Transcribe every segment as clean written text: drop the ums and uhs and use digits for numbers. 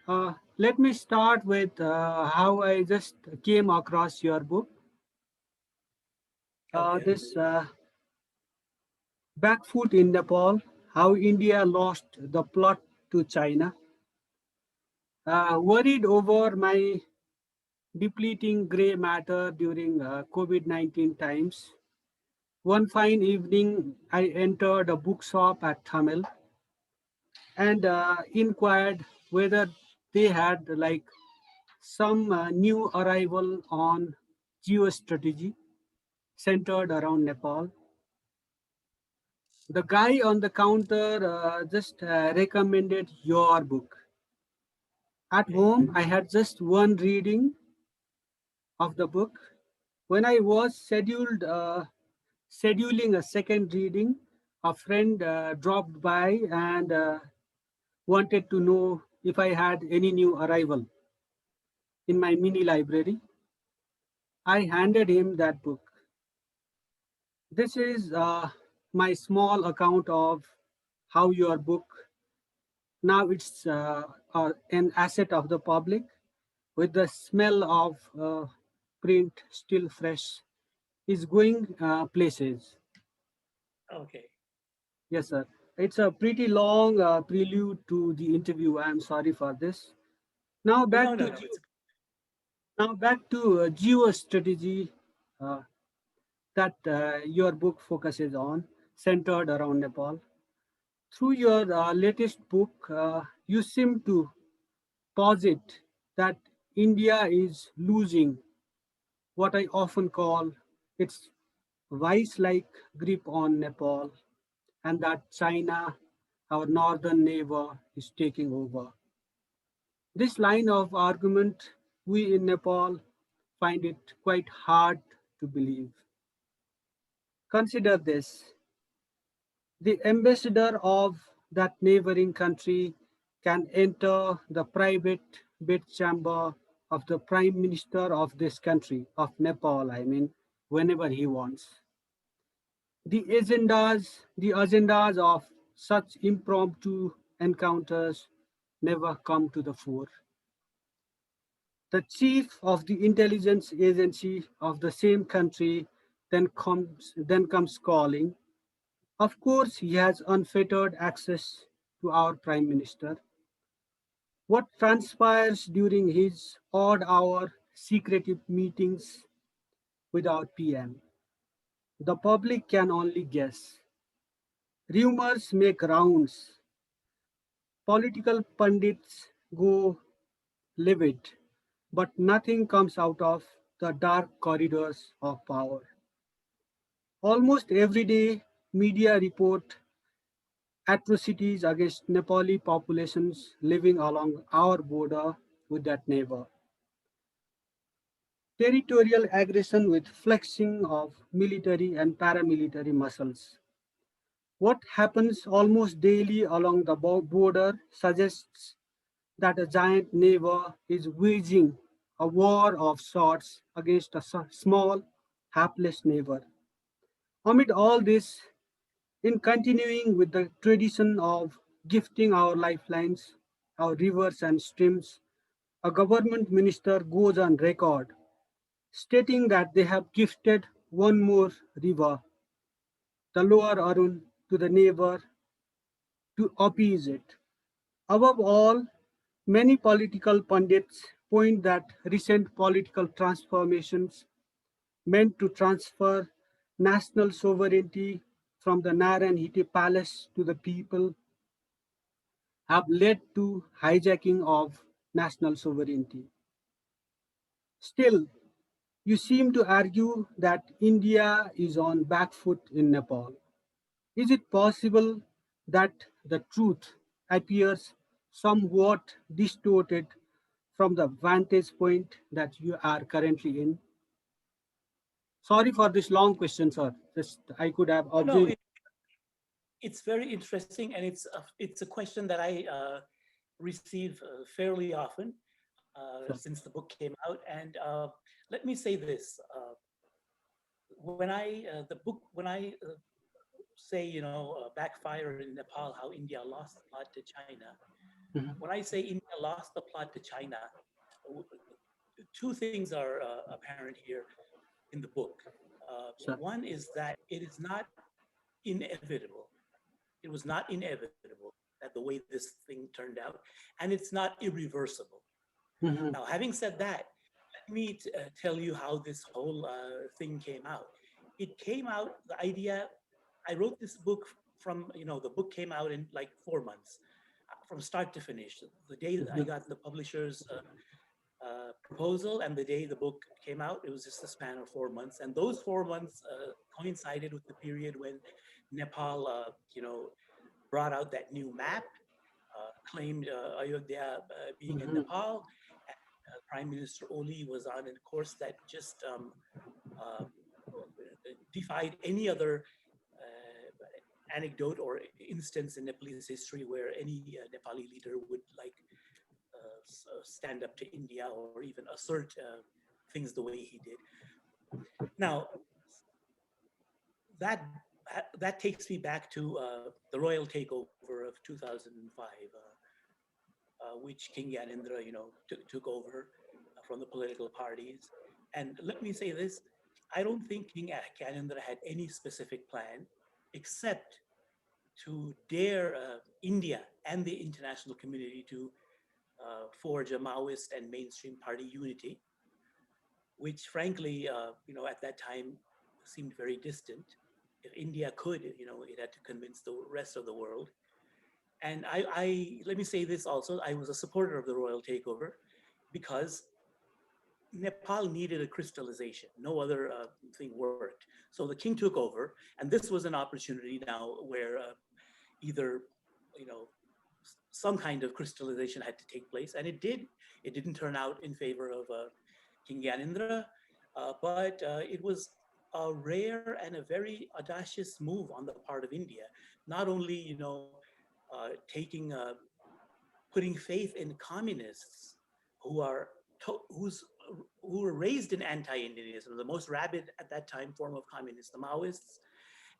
Let me start with how I just came across your book. Okay. This Backfoot in Nepal, how India lost the plot to China. Worried over my depleting gray matter during COVID-19 times. One fine evening, I entered a bookshop at Tamil and inquired whether they had like some new arrival on geostrategy centered around Nepal. The guy on the counter just recommended your book. At Okay. home, I had just one reading of the book. When I was scheduling a second reading, a friend dropped by and wanted to know if I had any new arrival in my mini library. I handed him that book. This is my small account of how your book, now it's an asset of the public with the smell of print still fresh, is going places. Okay. Yes, sir. It's a pretty long prelude to the interview. I'm sorry for this. Now No, back no, to no. geostrategy uh, that your book focuses on, centered around Nepal. Through your latest book, you seem to posit that India is losing what I often call its vice like grip on Nepal, and that China, our northern neighbor, is taking over. This line of argument, we in Nepal find it quite hard to believe. Consider this: the ambassador of that neighboring country can enter the private bedchamber of the prime minister of this country, of Nepal, I mean, whenever he wants. The agendas of such impromptu encounters never come to the fore. The chief of the intelligence agency of the same country then comes calling. Of course, he has unfettered access to our prime minister. What transpires during his odd hour secretive meetings with our PM? The public can only guess. Rumors make rounds. Political pundits go livid, but nothing comes out of the dark corridors of power. Almost every day, media report atrocities against Nepali populations living along our border with that neighbor. Territorial aggression with flexing of military and paramilitary muscles. What happens almost daily along the border suggests that a giant neighbor is waging a war of sorts against a small, hapless neighbor. Amid all this, in continuing with the tradition of gifting our lifelines, our rivers and streams, a government minister goes on record stating that they have gifted one more river, the lower Arun, to the neighbor to appease it. Above all, many political pundits point that recent political transformations meant to transfer national sovereignty from the Narayan palace to the people have led to hijacking of national sovereignty. Still, you seem to argue that India is on back foot in Nepal. Is it possible that the truth appears somewhat distorted from the vantage point that you are currently in? Sorry for this long question, sir. Just I could have No, no. observed. It's very interesting, and it's a question that I receive fairly often Sir. since the book came out. And let me say this: when I the book when I say backfire in Nepal, how India lost a lot to China. When I say India lost the plot to China, two things are apparent here in the book. Sure. One is that it is not inevitable. It was not inevitable that the way this thing turned out, and it's not irreversible. Mhm. Now, having said that, let me tell you how this whole thing came out. It came out, the idea, I wrote this book from, the book came out in like 4 months from start to finish. The day I Mhm. got the publisher's proposal and the day the book came out, it was just a span of 4 months. And those 4 months coincided with the period when Nepal, brought out that new map, claimed Ayodhya being in Mhm. Nepal. And Prime Minister Oli was on a course that just uh, defied any other anecdote or instance in Nepalese history where any Nepali leader would like stand up to India or even assert things the way he did. Now, that that takes me back to the royal takeover of 2005, which King Yanindra, took over from the political parties. And let me say this: I don't think King Yanindra had any specific plan, except to dare India and the international community to forge a Maoist and mainstream party unity, which frankly, at that time seemed very distant. If India could, it had to convince the rest of the world. And let me say this also: I was a supporter of the royal takeover because Nepal needed a crystallization. No other thing worked. So the king took over, and this was an opportunity now where either, you know, some kind of crystallization had to take place, and it did. It didn't turn out in favor of King Gyanendra, but it was a rare and a very audacious move on the part of India. Not only, taking, putting faith in communists who are who's who were raised in anti-Indianism, the most rabid at that time form of communists, the Maoists,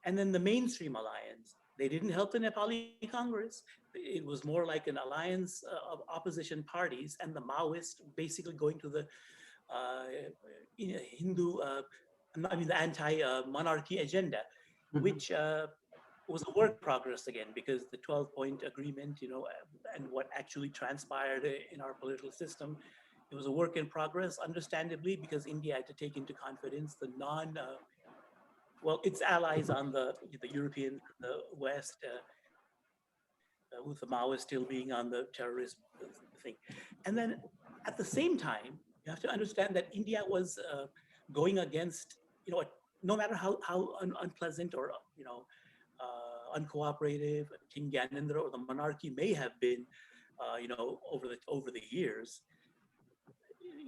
and then the mainstream alliance. They didn't help the Nepali Congress. It was more like an alliance of opposition parties, and the Maoists basically going to the uh, Hindu, I mean, the anti-monarchy agenda, Mhm. which was a work in progress again, because the 12-point agreement, and what actually transpired in our political system, it was a work in progress, understandably, because India had to take into confidence the well, its allies on the European, the West, with the Maoists still being on the terrorist thing. And then at the same time, you have to understand that India was going against, no matter how unpleasant or uncooperative King Gyanendra or the monarchy may have been, over the years,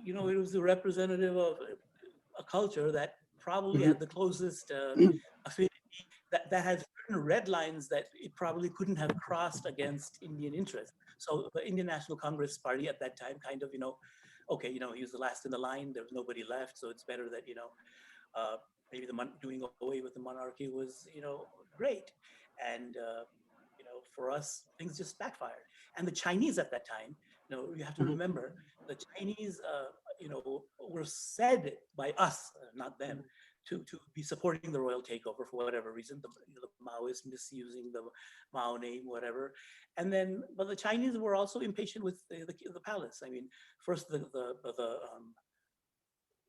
it was a representative of a culture that probably Mhm. had the closest affinity, that has certain red lines that it probably couldn't have crossed against Indian interests. So the Indian National Congress Party at that time kind of, okay, he was the last in the line. There was nobody left, so it's better that uh, maybe doing away with the monarchy was great, and for us things just backfired. And the Chinese at that time, you have to Mhm. remember, the Chinese, were said by us, not them, to be supporting the royal takeover for whatever reason. The Maoists misusing the Mao name, whatever. And then, but the Chinese were also impatient with the palace. I mean, first the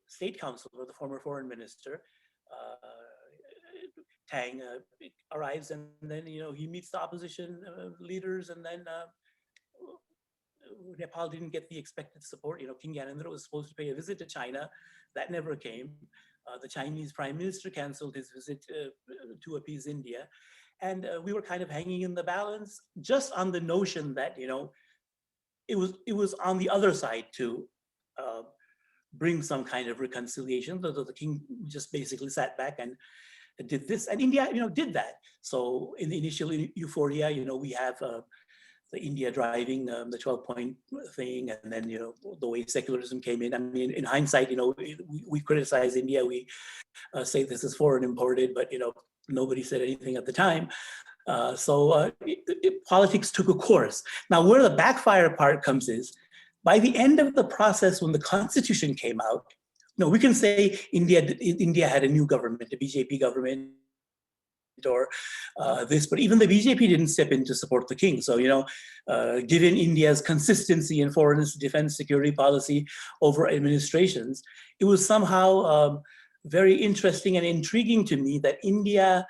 state council, or the former foreign minister, Tang, arrives, and then he meets the opposition leaders, and then Nepal didn't get the expected support. King Yanendra was supposed to pay a visit to China, that never came. The Chinese prime minister canceled his visit to appease India, and we were kind of hanging in the balance, just on the notion that it was on the other side to uh, bring some kind of reconciliation. The king just basically sat back and did this, and India, did that. So in the initial euphoria, we have the India driving the 12-point thing, and then the way secularism came in. I mean, in hindsight, we criticize India, we say this is foreign imported, but nobody said anything at the time. Politics took a course. Now, where the backfire part comes is, by the end of the process, when the constitution came out, we can say India had a new government, a BJP government, or this, but even the BJP didn't step in to support the king. So, given India's consistency in foreign defense security policy over administrations, it was somehow very interesting and intriguing to me that India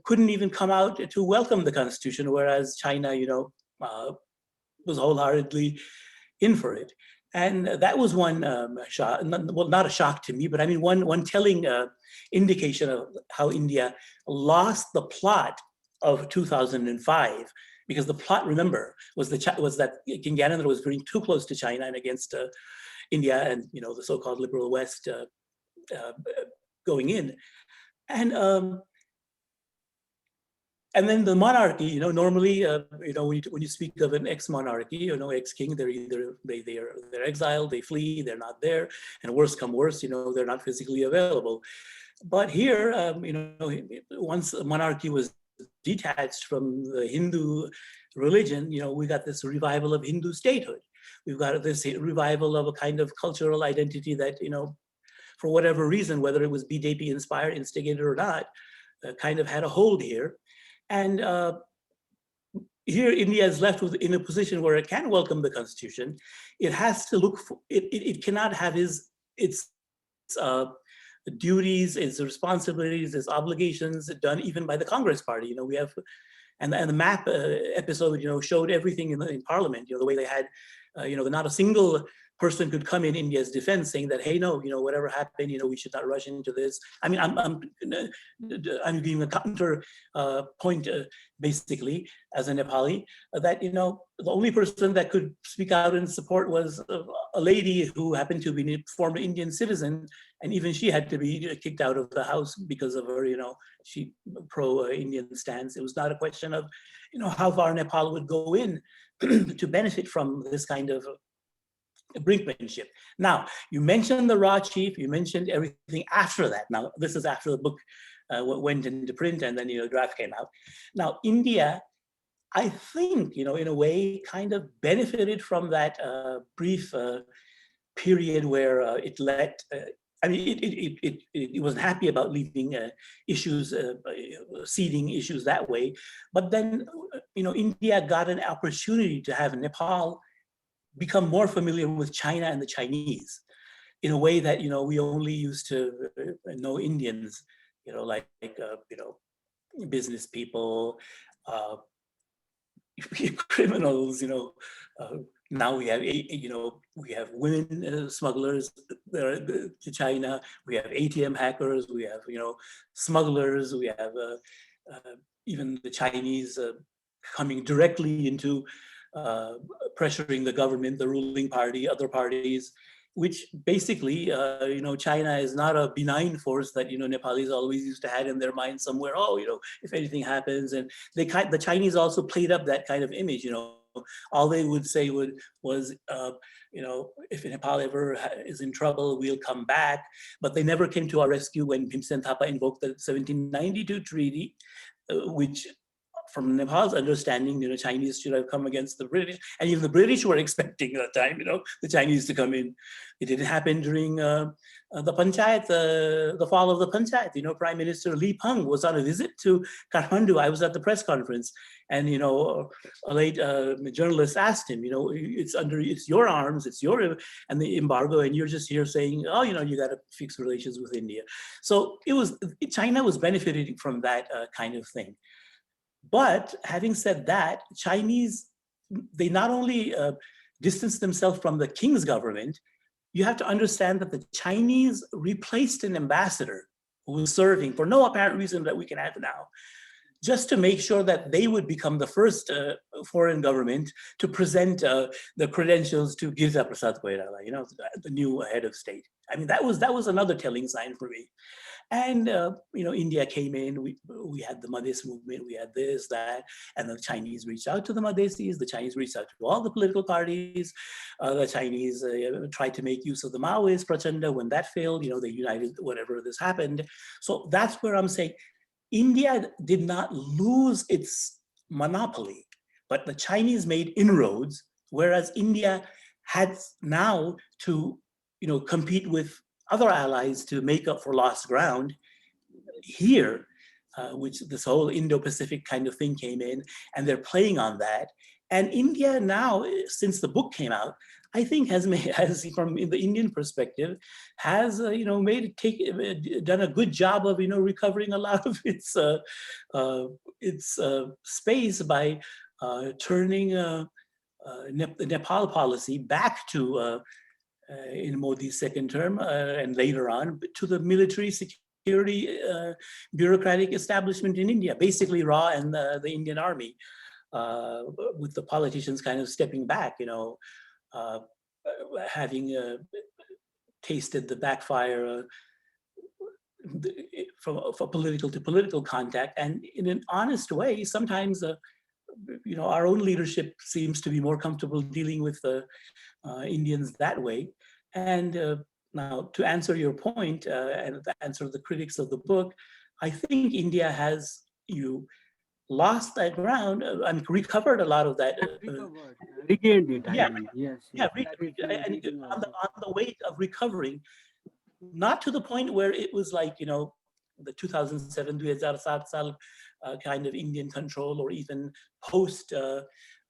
couldn't even come out to welcome the constitution, whereas China, was wholeheartedly in for it. And that was one shock, well, not a shock to me, but I mean, one telling indication of how India lost the plot of 2005, because the plot, remember, was that King Gyanendra was very too close to China and against India and the so-called liberal West going in, and then the monarchy, normally, when you speak of an ex-monarchy, ex-king, they're either they're exiled, they flee, they're not there, and worse come worse, they're not physically available. But here, once the monarchy was detached from the Hindu religion, we got this revival of Hindu statehood. We've got this revival of a kind of cultural identity that, for whatever reason, whether it was BJP inspired, instigated or not, kind of had a hold here. And here India is left in a position where it can welcome the constitution. It has to look for, it cannot have its duties, its responsibilities, its obligations done even by the Congress party. We have, and the map episode, showed everything in Parliament, the way they had, not a single person could come in India's defense saying that, hey, no, whatever happened, we should not rush into this. I mean, I'm giving a counter point, basically, as a Nepali, that, the only person that could speak out in support was a lady who happened to be a former Indian citizen, and even she had to be kicked out of the house because of her, she pro-Indian stance. It was not a question of, how far Nepal would go in to benefit from this kind of brinkmanship. Now, you mentioned the Raw Chief, you mentioned everything after that. Now, this is after the book went into print and then, the draft came out. Now, India, I think, in a way, kind of benefited from that brief period where it let, it wasn't happy about leaving issues, seeding issues that way. But then, India got an opportunity to have Nepal become more familiar with China and the Chinese in a way that, we only used to know Indians, like business people, criminals, now we have, we have women smugglers to China, we have ATM hackers, we have, smugglers, we have even the Chinese coming directly into pressuring the government, the ruling party, other parties, which basically, China is not a benign force that, Nepalis always used to have in their mind somewhere, if anything happens. And the Chinese also played up that kind of image, all they would say was, if Nepal ever is in trouble, we'll come back. But they never came to our rescue when Bhimsen Thapa invoked the 1792 treaty, which, from Nepal's understanding, Chinese should have come against the British, and even the British were expecting at that time, the Chinese to come in. It didn't happen during the Panchayat, the fall of the Panchayat. Prime Minister Li Peng was on a visit to Kathmandu. I was at the press conference, and a late journalist asked him, it's your arms, it's your and the embargo, and you're just here saying, you got to fix relations with India. So China was benefiting from that kind of thing. But having said that, Chinese, they not only distanced themselves from the king's government, you have to understand that the Chinese replaced an ambassador who was serving for no apparent reason that we can have now, just to make sure that they would become the first foreign government to present the credentials to Girja Prasad Koirala, the new head of state. I mean, that was another telling sign for me. And India came in. We had the Madhes movement. We had this, that, and the Chinese reached out to the Madhesis. The Chinese reached out to all the political parties. The Chinese tried to make use of the Maoists, Prachanda. When that failed, they united. Whatever this happened. So that's where I'm saying India did not lose its monopoly, but the Chinese made inroads, whereas India had now to, compete with other allies to make up for lost ground here, which this whole Indo-Pacific kind of thing came in, and they're playing on that. And India now, since the book came out, I think has made, has from in the Indian perspective, has done a good job of recovering a lot of its space by turning the Nepal policy back to in Modi's second term and later on to the military security bureaucratic establishment in India, basically RAW and the Indian army, with the politicians kind of stepping back, uh, having tasted the backfire from political to political contact, and in an honest way, sometimes our own leadership seems to be more comfortable dealing with the Indians that way. And now, to answer your point and to answer the critics of the book, I think India has lost that ground and recovered a lot of that. And recovered, regained it. I Yeah, mean, yes, yeah, yes, that is my and reading also. on the way of recovering, not to the point where it was like the 2007 2007 साल kind of Indian control, or even post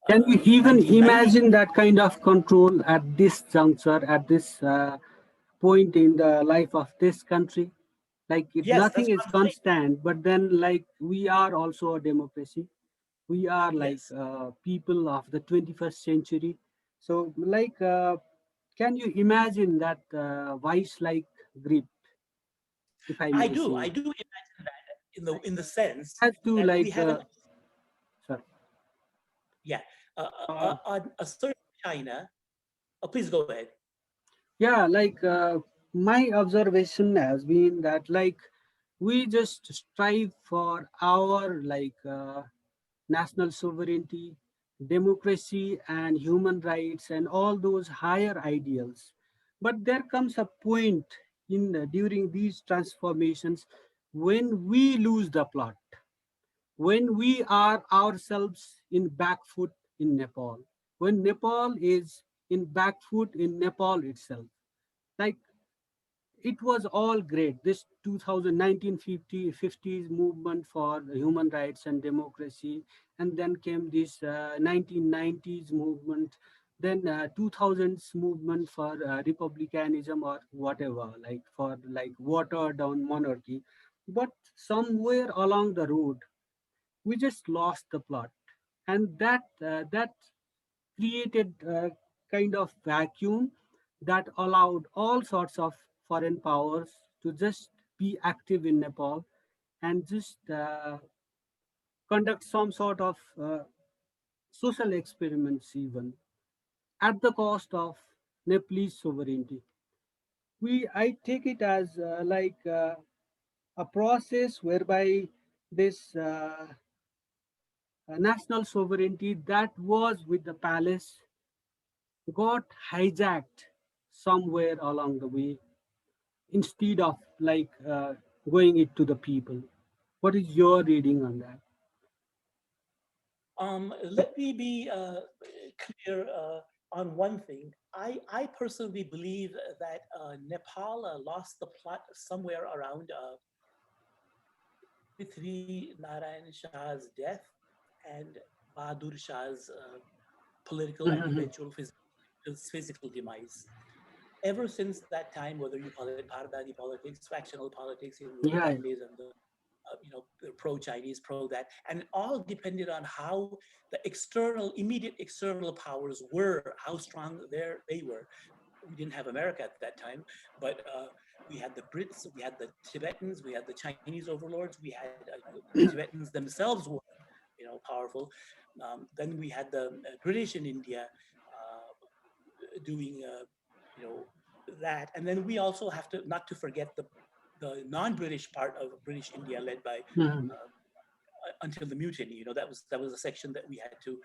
Can you even 1990. imagine that kind of control at this juncture, at this point in the life of this country? Like it, Yes, that's nothing what is I'm saying. constant, but then like we are also a democracy. We are like Yes, people of the 21st century. So like, can you imagine that vice-like grip, if I may I say? do imagine that in the sense Has to that we like, haven't. sorry. Yeah, Uh, on a certain China. Oh, please go ahead. yeah, like my observation has been that like we just strive for our like national sovereignty, democracy, and human rights, and all those higher ideals. But there comes a point in during these transformations when we lose the plot, when we are ourselves in backfoot in Nepal, when Nepal is in backfoot in Nepal itself. Like it was all great. This 1950s movement for human rights and democracy, and then came this 1990s movement, then 2000s movement for republicanism or whatever, like for like watered down monarchy. But somewhere along the road, we just lost the plot, and that created a kind of vacuum that allowed all sorts of foreign powers to just be active in Nepal and just conduct some sort of social experiments, even at the cost of Nepalese sovereignty. I take it as like a process whereby this national sovereignty that was with the palace got hijacked somewhere along the way instead of like going it to the people. What is your reading on that? Let me be clear on one thing. I personally believe that Nepal lost the plot somewhere around Prithvi Narayan Shah's death and Bahadur Shah's political and Mhm. eventual physical demise. Ever since that time, whether you call it Bharadadi politics, factional politics in the Yeah, Ganges and the pro-Chinese, pro that, and it all depended on how the immediate external powers were, how strong they were. We didn't have America at that time, but we had the Brits, we had the Tibetans, we had the Chinese overlords, we had the Tibetans themselves were, powerful. Then we had the British in India doing, you know, that, and then we also have to not to forget the non-British part of British India, led by Mhm. until the mutiny. That was a section that we had to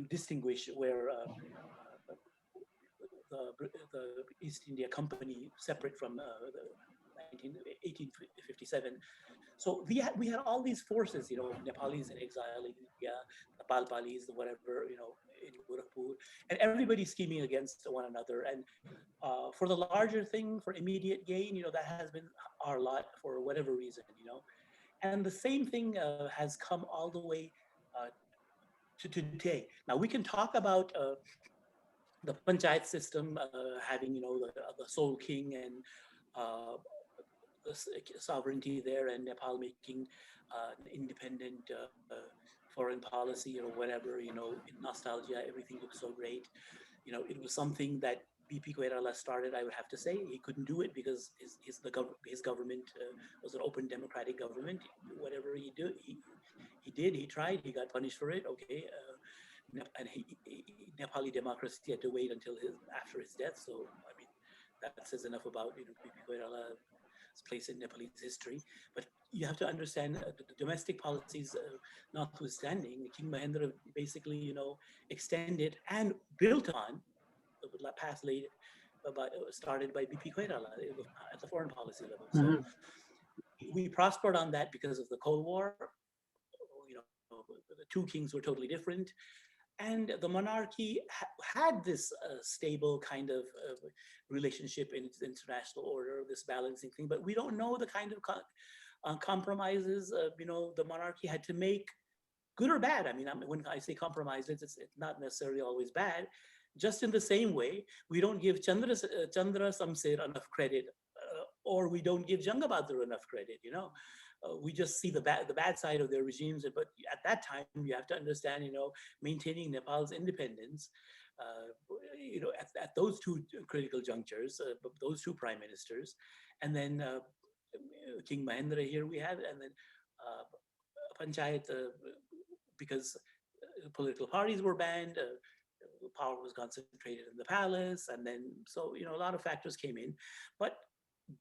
distinguish, where the East India Company, separate from the 1857. So we had all these forces, Nepalis in exile in India, the Palpalis, the whatever, in Gorakhpur, and everybody scheming against one another. And for the larger thing, for immediate gain, that has been our lot for whatever reason. And the same thing has come all the way uh, to today. Now we can talk about the panchayat system having, the sole king and uh, sovereignty there, and Nepal making an independent foreign policy or whatever. In nostalgia, everything looks so great. It was something that BP Koirala started. I would have to say he couldn't do it because his government was an open democratic government. Whatever he tried. He got punished for it. Okay, and Nepali democracy had to wait until after his death. So I mean, that says enough about BP Koirala's place in Nepalese history. But you have to understand the domestic policies, notwithstanding, King Mahendra basically extended and built on the past late started by BP Koirala at the foreign policy level. So Mhm. we prospered on that because of the Cold War. The two kings were totally different, and the monarchy had this stable kind of relationship in its international order, this balancing thing. But we don't know the kind of compromises the monarchy had to make, good or bad. I mean, when I say compromises, it's not necessarily always bad. Just in the same way, we don't give Chandra Samser enough credit, or we don't give Jangabadhur enough credit. We just see the bad side of their regimes. But at that time, you have to understand, maintaining Nepal's independence. At those two critical junctures, those two prime ministers, and then King Mahendra here we have, and then panchayat, because political parties were banned, power was concentrated in the palace, and then so a lot of factors came in. But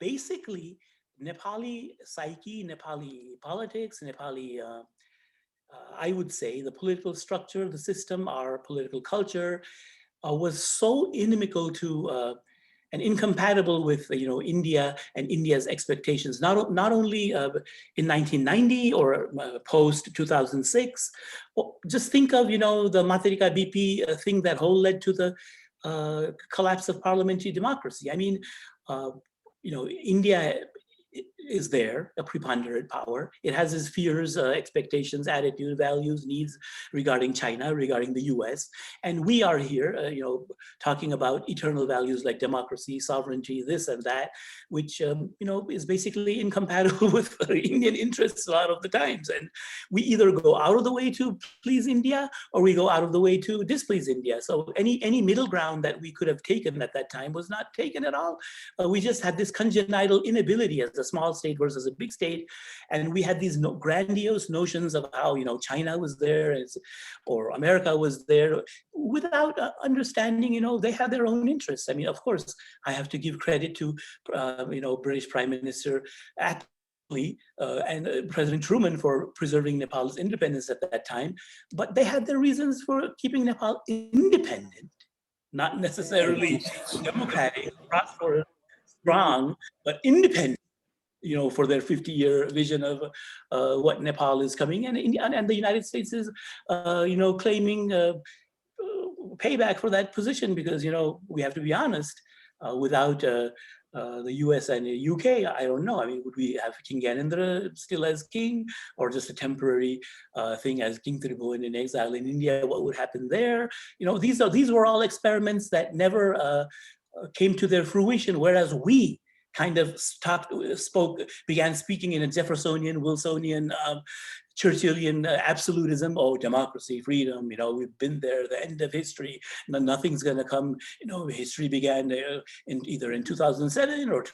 basically, Nepali psyche, Nepali politics, Nepali, I would say, the political structure, the system, our political culture was so inimical to and incompatible with India and India's expectations. Not only in 1990 or post 2006. Well, just think of the Matarika BP thing that whole led to the collapse of parliamentary democracy. I mean, uh, India is there, a preponderant power. It has its fears, expectations, attitude, values, needs regarding China, regarding the US. And we are here, talking about eternal values like democracy, sovereignty, this and that, which, is basically incompatible with Indian interests a lot of the times. And we either go out of the way to please India, or we go out of the way to displease India. So any middle ground that we could have taken at that time was not taken at all. We just had this congenital inability as a small state versus a big state, and we had these grandiose notions of how China was there or America was there, without understanding they have their own interests. I mean, of course, I have to give credit to British Prime Minister Attlee and President Truman for preserving Nepal's independence at that time, but they had their reasons for keeping Nepal independent, not necessarily democratic, prosperous, strong, but independent. For their 50-year vision of what Nepal is coming, and India and the United States is, claiming payback for that position, because we have to be honest. Without the U.S. and the U.K., I don't know. I mean, would we have King Gyanendra still as king, or just a temporary thing as King Tribhuvan in exile in India? What would happen there? These were all experiments that never came to their fruition. Whereas we kind of began speaking in a Jeffersonian, Wilsonian, Churchillian absolutism. Oh, democracy, freedom, we've been there, the end of history. Nothing's going to come. History began either in 2007 or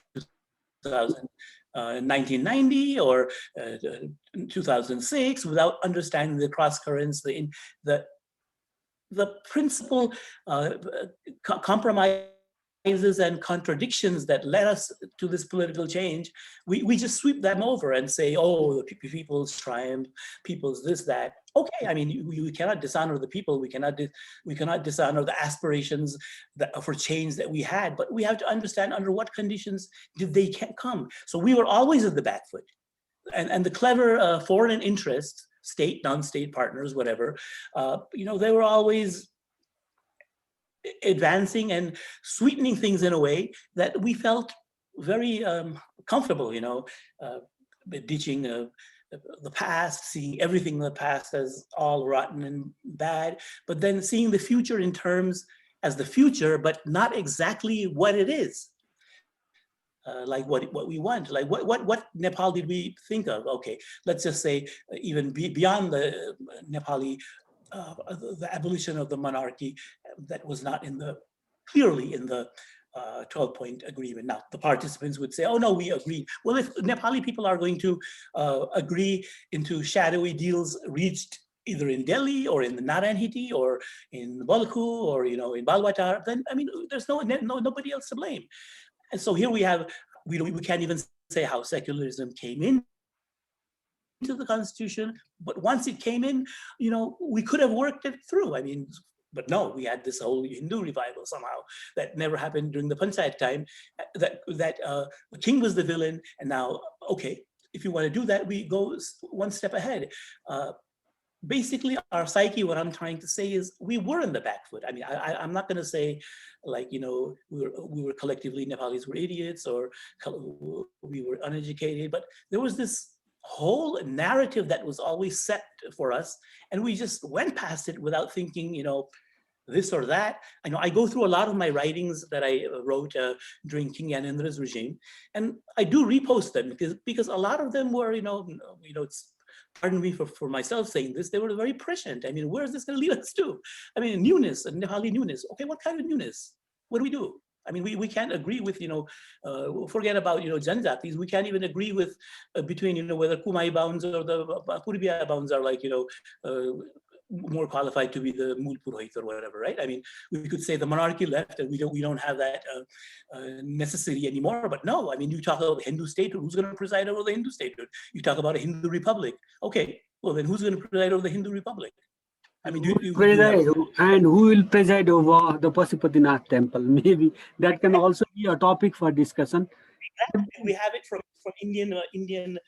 1990 or 2006, without understanding the cross currents, the principal compromises and contradictions that led us to this political change. We just sweep them over and say, oh, the people's triumph, people's this, that. Okay, I mean, we cannot dishonor the people. We cannot dishonor the aspirations for change that we had, but we have to understand under what conditions did they come. So we were always at the back foot. and the clever foreign interests, state, non-state partners, whatever, they were always advancing and sweetening things in a way that we felt very comfortable, uh, ditching the past, seeing everything in the past as all rotten and bad, but then seeing the future in terms as the future, but not exactly what it is. Like what we want, like what Nepal did we think of? Okay, let's just say even beyond the Nepali, the abolition of the monarchy that was not clearly in the 12-point agreement. Now, the participants would say, oh no, we agree. Well, if Nepali people are going to agree into shadowy deals reached either in Delhi or in the Narayanhiti or in Balkhu or in Balwatar, then I mean, there's nobody else to blame. And so here we have, we can't even say how secularism came into the Constitution, but once it came in, we could have worked it through. I mean, but no, we had this whole Hindu revival somehow that never happened during the Panchayat time. That the king was the villain, and now okay, if you want to do that, we go one step ahead. Basically, our psyche, what I'm trying to say is we were in the back foot. I mean, I'm not going to say like, we were collectively, Nepalis were idiots or we were uneducated, but there was this whole narrative that was always set for us. And we just went past it without thinking, this or that. I know I go through a lot of my writings that I wrote during King Yanindra's regime, and I do repost them because a lot of them were, it's, pardon me for myself saying this, they were very prescient. I mean, where is this going to lead us to? I mean, newness, Nepali newness. Okay, what kind of newness? What do we do? I mean, we can't agree with, forget about, Janjatis. We can't even agree with between, whether Kumai bounds or the Purbia bounds are like, more qualified to be the Mool Purohit or whatever, right? I mean, we could say the monarchy left and we don't have that necessity anymore. But no, I mean, you talk about the Hindu statehood. Who's going to preside over the Hindu statehood? You talk about a Hindu republic. Okay, well then who's going to preside over the Hindu republic? I mean, do you have? And who will preside over the Pashupatinath temple? Maybe that can also be a topic for discussion. We have it from Indian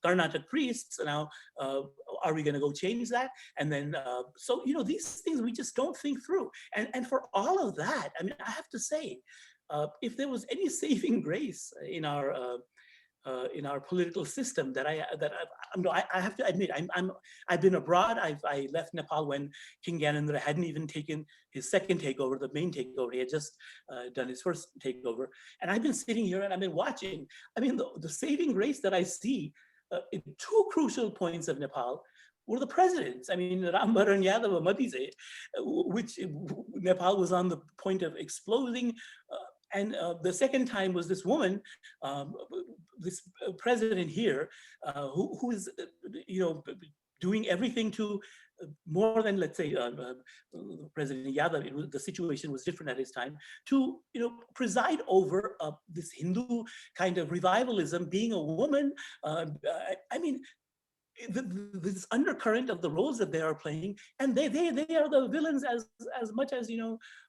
Karnataka priests. Now, are we going to go change that? And then, so these things we just don't think through. And for all of that, I mean, I have to say, if there was any saving grace in our political system I have to admit, I've been abroad. I left Nepal when King Gyanendra hadn't even taken his second takeover, the main takeover. He had just done his first takeover, and I've been sitting here and I've been watching. I mean, the saving grace that I see in two crucial points of Nepal were the presidents. I mean, Rambaran Yadav Matize, which Nepal was on the point of exploding. And the second time was this woman, this president here, who is, doing everything to more than, let's say, President Yadav. The situation was different at his time. To preside over this Hindu kind of revivalism, being a woman. I mean, this undercurrent of the roles that they are playing, and they are the villains as much as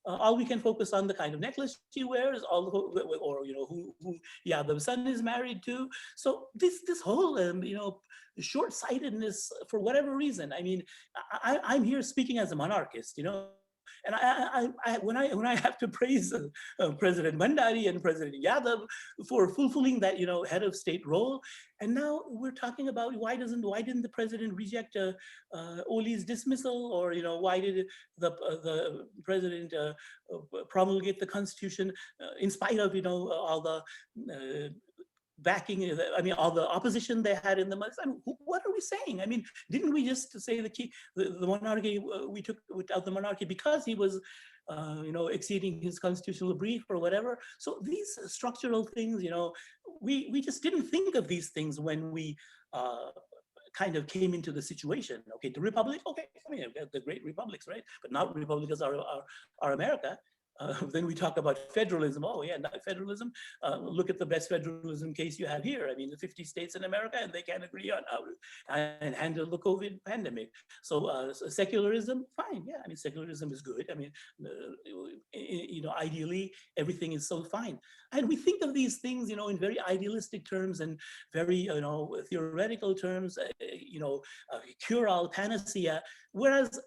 all we can focus on the kind of necklace she wears, or who the son is married to. So this whole short-sightedness for whatever reason. I mean, I'm here speaking as a monarchist, and when I have to praise President Bhandari and President Yadav for fulfilling that head of state role, and now we're talking about why didn't the president reject Oli's dismissal, or why did the president promulgate the constitution in spite of all the backing, I mean, all the opposition they had in the months. I mean, what are we saying? I mean, didn't we just say the monarchy, we took out the monarchy because he was, exceeding his constitutional brief or whatever? So these structural things, we just didn't think of these things when we kind of came into the situation. Okay, the republic, okay, I mean, the great republics, right? But not republics are America. Then we talk about federalism. Oh yeah, not federalism. Look at the best federalism case you have here. I mean, the 50 states in America, and they can't agree on how to and handle the COVID pandemic. So secularism, fine. Yeah, I mean, secularism is good. I mean, ideally, everything is so fine. And we think of these things, in very idealistic terms and very, theoretical terms. Cure all panacea. Whereas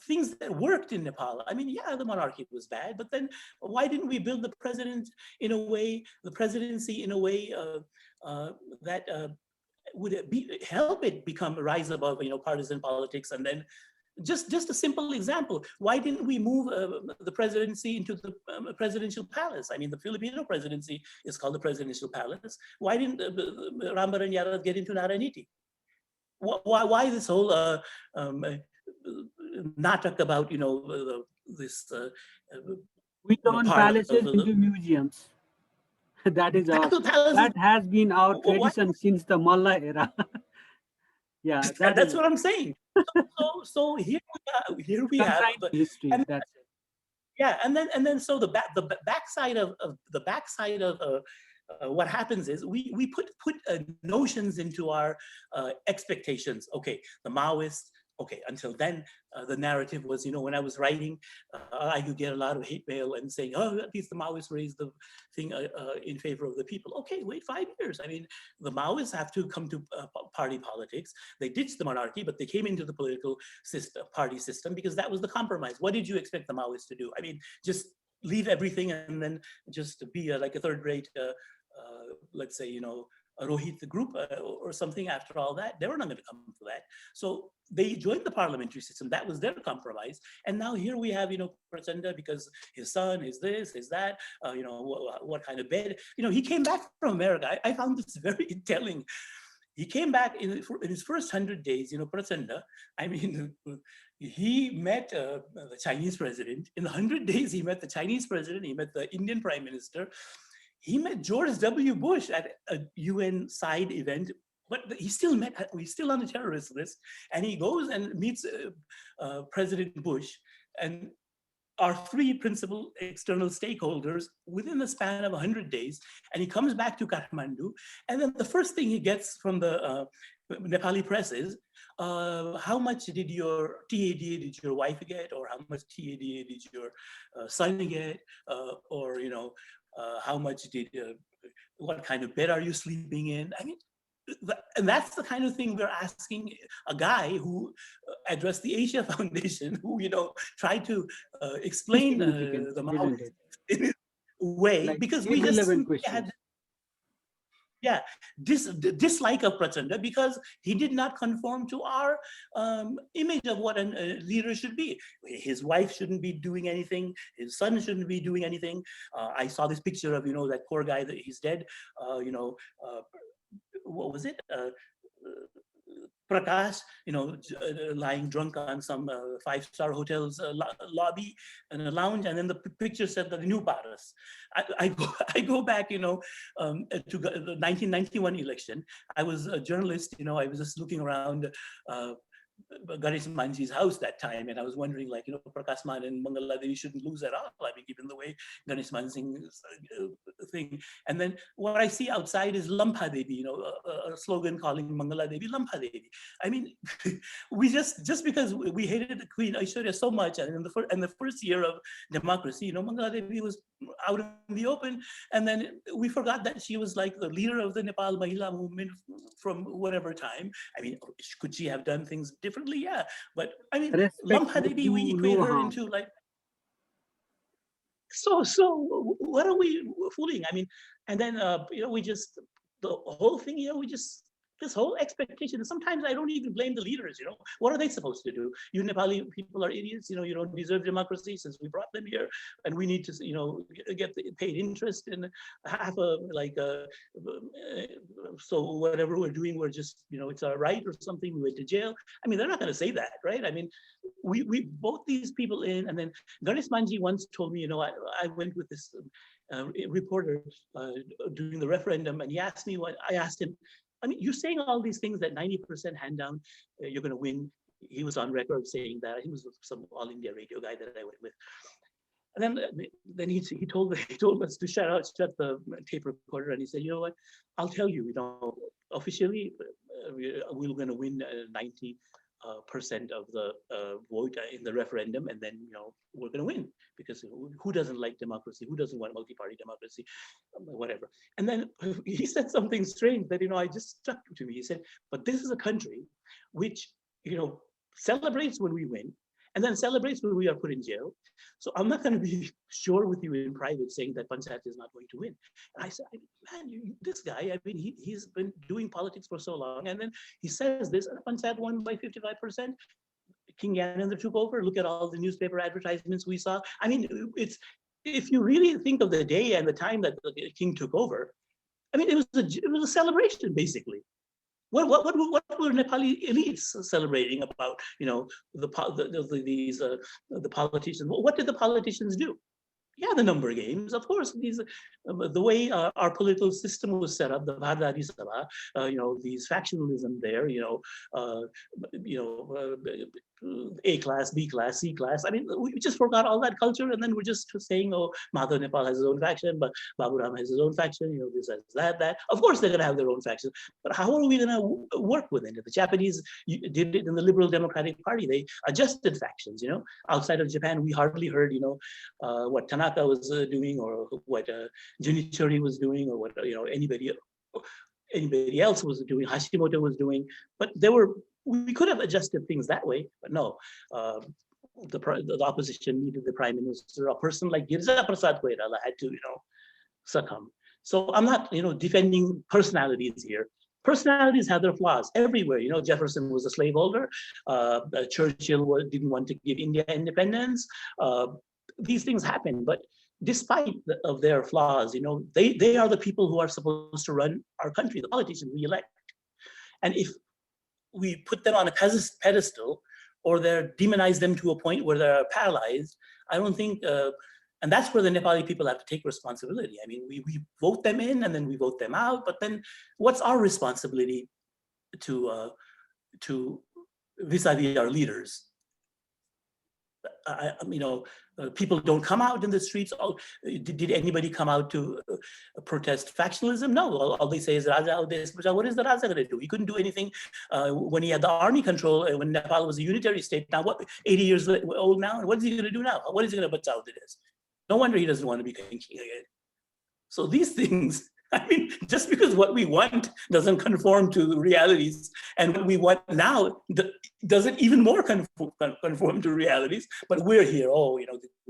things that worked in Nepal. I mean, yeah, the monarchy was bad, but then why didn't we build the presidency in a way that would help it become rise above, partisan politics, and then just a simple example. Why didn't we move the presidency into the presidential palace? I mean, the Filipino presidency is called the presidential palace. Why didn't Rambaran Yadav get into Naraniti? Why this whole um, natak about this We turn palaces into museums. That is our, Capitol Palace is that has been our why, tradition since the Malla era. Yeah, that that's is what I'm saying. So here we have consigned history. and That's it. yeah, and then so the backside of the backside of what happens is we put notions into our expectations. Okay, the Maoists. Okay, until then, the narrative was, when I was writing, I could get a lot of hate mail and saying, oh, at least the Maoists raised the thing in favor of the people. Okay, wait 5 years. I mean, the Maoists have to come to party politics. They ditched the monarchy, but they came into the political system, party system, because that was the compromise. What did you expect the Maoists to do? I mean, just leave everything and then just be like a third-rate, let's say, a Rohit group or something after all that. They were not going to come for that. So they joined the parliamentary system. That was their compromise. And now here we have, Prachanda, because his son is this, is that, what kind of bed. He came back from America. I found this very telling. He came back in his first 100 days, Prachanda. I mean, he met the Chinese president. In the 100 days, he met the Chinese president. He met the Indian prime minister. He met George W. Bush at a UN side event, but he's still on the terrorist list. And he goes and meets President Bush and our three principal external stakeholders within the span of 100 days. And he comes back to Kathmandu. And then the first thing he gets from the Nepali press is, how much did your TADA did your wife get, or how much TADA did your son get, or how much did what kind of bed are you sleeping in? I mean, and that's the kind of thing we're asking a guy who addressed the Asia Foundation, who tried to explain Insignificant, the Maoist isn't it? in his way, Like because we just irrelevant simply questions. had yeah, dislike of Prachanda because he did not conform to our image of what a leader should be. His wife shouldn't be doing anything. His son shouldn't be doing anything. I saw this picture of that poor guy that he's dead. What was it? Prakash, lying drunk on some five-star hotel's lobby and a lounge, and then the picture said that the new Paris. I go back, to the 1991 election. I was a journalist, I was just looking around Ganesh Manji's house that time, and I was wondering, Prakash Man and Mangala Devi shouldn't lose at all. I mean, given the way Ganesh Manji's thing. And then what I see outside is Lampa Devi, a slogan calling Mangala Devi Lampa Devi. I mean, we just because we hated Queen Aishwarya so much, and in the first year of democracy, Mangala Devi was out in the open, and then we forgot that she was like the leader of the Nepal Mahila movement from whatever time. I mean, could she have done things differently? Yeah, but I mean, Respect Lampa would Devi, we do equate no her harm. into like so what are we fooling? I mean, and then we just the whole thing, we just this whole expectation. And sometimes I don't even blame the leaders. What are they supposed to do? You Nepali people are idiots. You don't deserve democracy since we brought them here, and we need to get paid interest and half a so whatever we're doing, we're just it's our right or something. We went to jail. I mean, they're not going to say that, right? I mean, we vote these people in, and then Ganesh Manji once told me, I went with this reporter during the referendum, and he asked me what I asked him. I mean, you're saying all these things that 90% hand down, you're going to win. He was on record saying that. He was some All India radio guy that I went with. And then he told he told us to shut the tape recorder, and he said, you know what, I'll tell you, you know, officially we're going to win 90 percent of the vote in the referendum, and then you know we're going to win because who doesn't like democracy? Who doesn't want multi-party democracy? Whatever. And then he said something strange that you know I just stuck to me. He said, "But this is a country which you know celebrates when we win, and then celebrates when we are put in jail. So I'm not going to be sure with you in private saying that Panchat is not going to win." And I said, man, this guy, I mean, he's been doing politics for so long. And then he says this, and Panchat won by 55%. King Yanandra took over. Look at all the newspaper advertisements we saw. I mean, it's if you really think of the day and the time that the king took over, I mean, it was a celebration, basically. What were Nepali elites celebrating about? You know, the politicians. What did the politicians do? Yeah, the number games, of course. These, the way our political system was set up, the Bhardari Sabha, these factionalism there, A class, B class, C class. I mean, we just forgot all that culture, and then we're just saying, oh, Madhav Nepal has his own faction, but Babu Ram has his own faction. You know, this has that. Of course, they're going to have their own faction, but how are we going to work within it? The Japanese did it in the Liberal Democratic Party. They adjusted factions. You know, outside of Japan, we hardly heard, what Tanaka was doing, or what Junichiro was doing, or what anybody else was doing. Hashimoto was doing, but we could have adjusted things that way, but no. Uh, the opposition needed the prime minister. A person like Girja Prasad Koirala had to, succumb. So I'm not, defending personalities here. Personalities have their flaws everywhere. You know, Jefferson was a slaveholder. Churchill didn't want to give India independence. These things happen, but despite of their flaws, they are the people who are supposed to run our country, the politicians we elect. And if we put them on a pedestal, or they demonize them to a point where they're paralyzed, I don't think, and that's where the Nepali people have to take responsibility. I mean, we vote them in and then we vote them out, but then what's our responsibility to vis-a-vis our leaders? People don't come out in the streets. Oh, did anybody come out to protest factionalism? No. All they say is Raja. What is the Raja going to do? He couldn't do anything when he had the army control. When Nepal was a unitary state. Now, what? 80 years old now, and what is he going to do now? What is he going to put out this? No wonder he doesn't want to be king again. So these things. I mean, just because what we want doesn't conform to the realities, and what we want now doesn't even more conform to realities. But we're here. Oh, we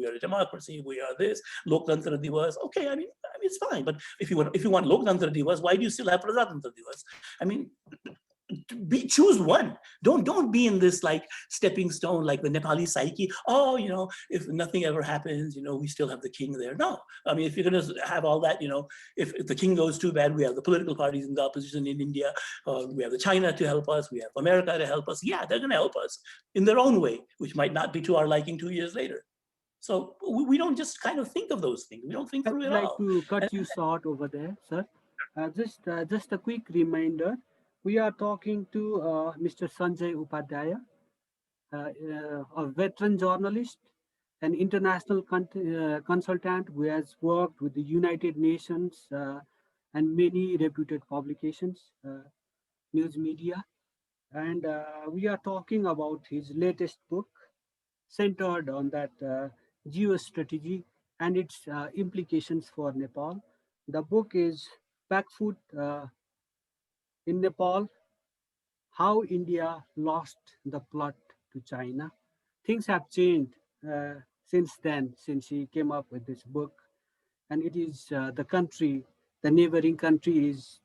are a democracy. We are this. Loktantra Divas. Okay, I mean, it's fine. But if you want Loktantra Divas, why do you still have Prajatantra Divas? I mean, choose one. Don't be in this like stepping stone, like the Nepali psyche. Oh, if nothing ever happens, we still have the king there. No, I mean, if you're going to have all that, if the king goes too bad, we have the political parties in the opposition in India. We have the China to help us. We have America to help us. Yeah, they're going to help us in their own way, which might not be to our liking 2 years later. So we don't just kind of think of those things. We don't think through it all. I'd like to cut you short over there, sir. Just a quick reminder. We are talking to Mr. Sanjay Upadhya, a veteran journalist, an international consultant who has worked with the United Nations and many reputed publications, news media. And we are talking about his latest book, centered on that geostrategy and its implications for Nepal. The book is Backfoot in Nepal, How India Lost the Plot to China. Things have changed since then, since he came up with this book. And it is the neighboring country is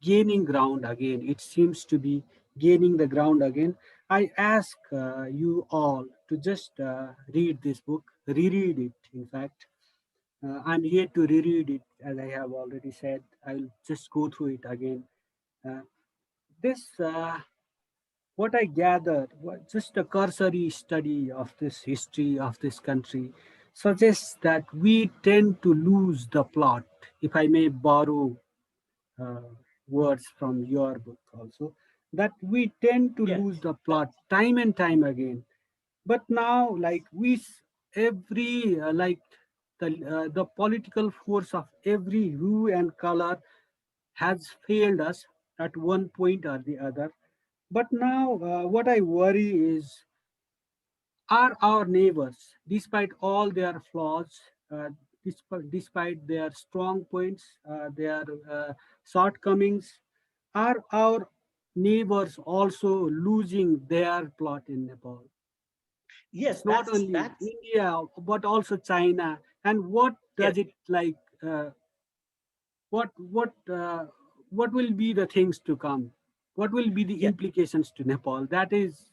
gaining ground again. It seems to be gaining the ground again. I ask you all to just read this book, reread it, in fact. I'm here to reread it, as I have already said. I'll just go through it again. Uh, this what I gathered, just a cursory study of this history of this country, suggests that we tend to lose the plot, if I may borrow uh, words from your book also, that we tend to Yeah. lose the plot time and time again. But now, like every the political force of every hue and color has failed us at one point or the other. But now, what I worry is, are our neighbors, despite all their flaws, despite their strong points, their shortcomings, are our neighbors also losing their plot in Nepal? Yes, It's not only that's India, but also China. And what yes, does it like? What what will be the things to come? What will be the yes, implications to Nepal? That is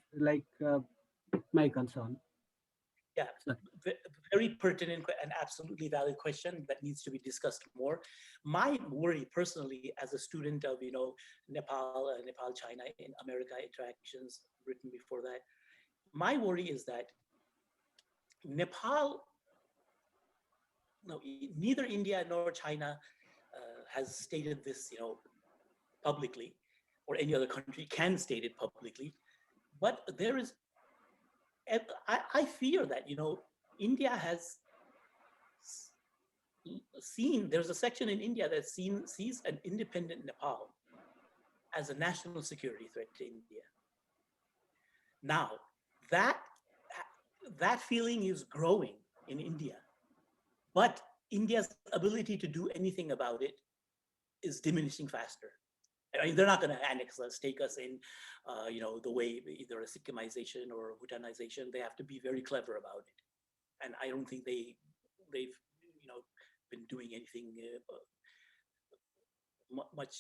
my concern. yeah. Sir. ve- Very pertinent and absolutely valid question that needs to be discussed more. My worry personally, as a student of Nepal, China, in America interactions written before that, my worry is that Nepal, no, neither India nor China has stated this, publicly, or any other country can state it publicly. But there is, I fear that India has seen. There's a section in India that sees an independent Nepal as a national security threat to India. Now, that that feeling is growing in India, but India's ability to do anything about it is diminishing faster. I mean, they're not going to annex us, take us in, the way either a Sikhimization or Bhutanization. They have to be very clever about it, and I don't think they've been doing anything much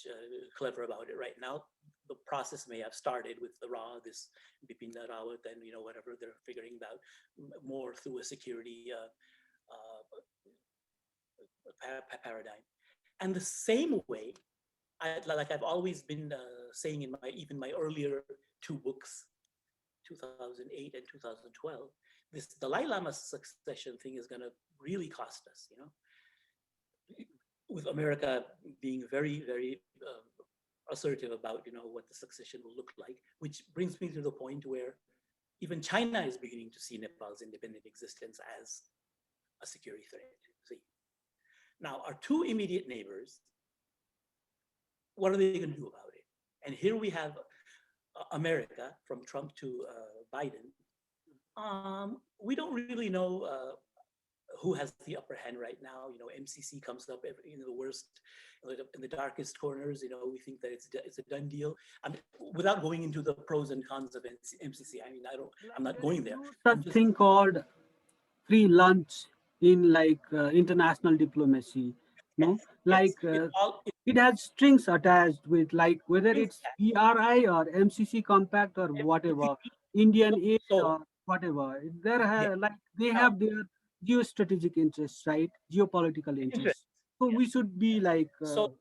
clever about it right now. The process may have started with the Ra, this Bipin Rawat, and whatever they're figuring out more through a security paradigm. And the same way, like I've always been saying in my earlier two books, 2008 and 2012, this Dalai Lama succession thing is going to really cost us. With America being very, very assertive about what the succession will look like, which brings me to the point where even China is beginning to see Nepal's independent existence as a security threat. See, now our two immediate neighbors, what are they going to do about it? And here we have America, from Trump to Biden. We don't really know who has the upper hand right now. MCC comes up in the worst, in the darkest corners. We think that it's a done deal. I mean, without going into the pros and cons of MCC. I mean, I'm Like not there is going there. no I'm such just thing called free lunch in international diplomacy. No, yes. It's all it's it has strings attached with, like, whether things it's BRI or MCC compact or whatever, MCC. Indian So, aid so or whatever. yeah. Like they Now, have their geostrategic interests, right? Geopolitical interest. interests. So Yes. we should be So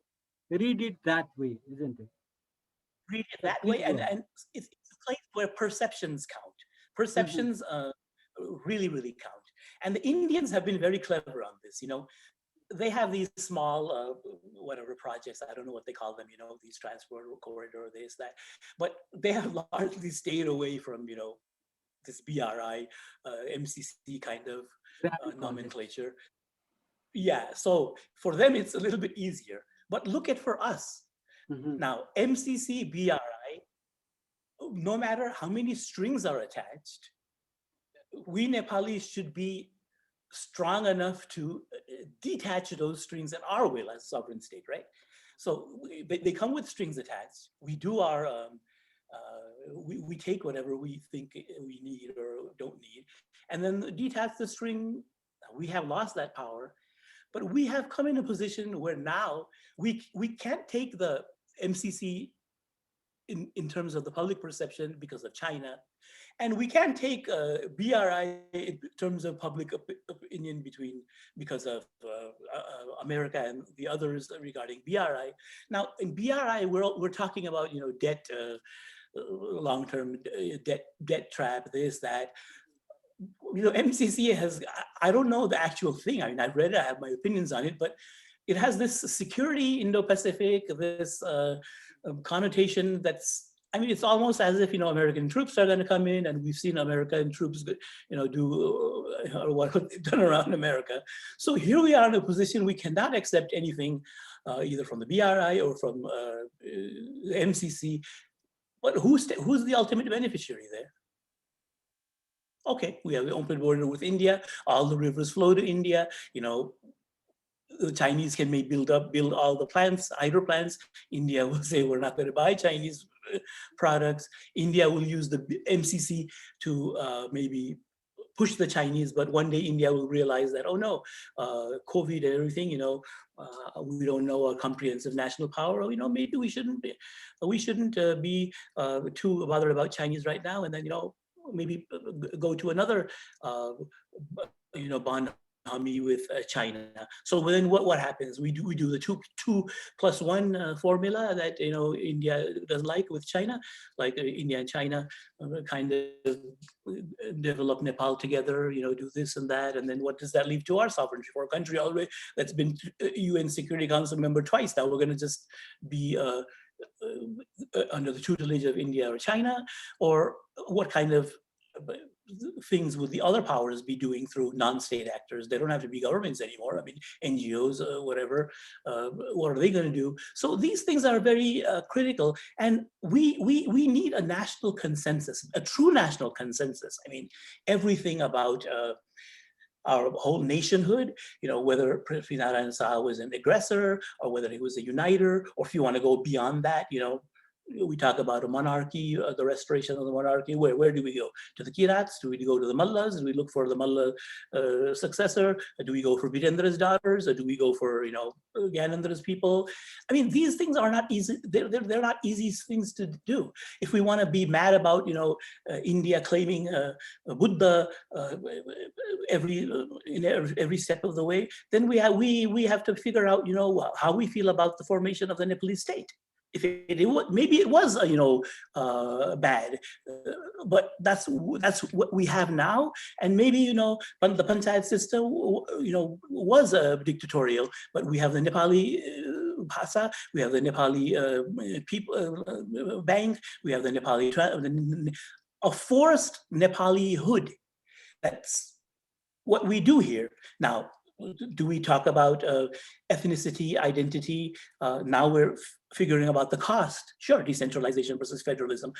read it that way, isn't it? read it Yeah, that way, please go and ahead. it's a place where perceptions count. Mhm. Perceptions really, really count. And the Indians have been very clever on this. They have these small whatever projects, I don't know what they call them, these transport corridor, this, that, but they have largely stayed away from this BRI MCC kind of Grand projects. nomenclature. Yeah, so for them it's a little bit easier, but look at for us Mhm. now. MCC, BRI, no matter how many strings are attached, we Nepalis should be strong enough to detach those strings at our will as sovereign state, right? So they come with strings attached. We do our, we take whatever we think we need or don't need, and then detach the string. We have lost that power, but we have come in a position where now we can't take the MCC in terms of the public perception because of China, and we can take BRI in terms of public opinion because of America and the others regarding BRI. Now, in BRI, we're talking about debt, long-term debt trap, this, that. MCC has, I don't know the actual thing. I mean, I've read it, I have my opinions on it, but it has this security Indo-Pacific, this connotation that's I mean, it's almost as if, American troops are going to come in, and we've seen American troops, do what they've done around America. So here we are in a position we cannot accept anything, either from the BRI or from the MCC. But who's the ultimate beneficiary there? Okay, we have the open border with India. All the rivers flow to India. The Chinese can build all the plants, hydro plants. India will say we're not going to buy Chinese products. India will use the MCC to maybe push the Chinese, but one day India will realize that, oh no, COVID and everything, we don't know a comprehensive national power. Or, maybe we shouldn't be too bothered about Chinese right now, and then maybe go to another bond with China. So then what happens? We do the two plus one formula that India doesn't like with China, like India and China kind of develop Nepal together, do this and that, and then what does that leave to our sovereignty for a country already that's been UN Security Council member twice? Now we're going to just be under the tutelage of India or China, or what kind of things would the other powers be doing through non-state actors? They don't have to be governments anymore. I mean, NGOs, whatever. What are they going to do? So these things are very critical, and we need a national consensus, a true national consensus. I mean, everything about our whole nationhood, whether Prithvi Narayan Saha was an aggressor or whether he was a uniter, or if you want to go beyond that, we talk about a monarchy, the restoration of the monarchy. Where do we go? To the Kirats? Do we go to the Mallas? Do we look for the Malla successor? Do we go for Virendra's daughters? Or do we go for Gyanendra's people? I mean, these things are not easy. They're not easy things to do. If we want to be mad about India claiming Buddha in every step of the way, then we have to figure out how we feel about the formation of the Nepalese state. If maybe it was bad, but that's what we have now. And maybe the panchayat system was dictatorial, but we have the Nepali Bhasa, we have the Nepali people bank, we have the Nepali a forced Nepali hood. That's what we do here now. Do we talk about ethnicity, identity? Now we're figuring about the cost. Sure, decentralization versus federalism.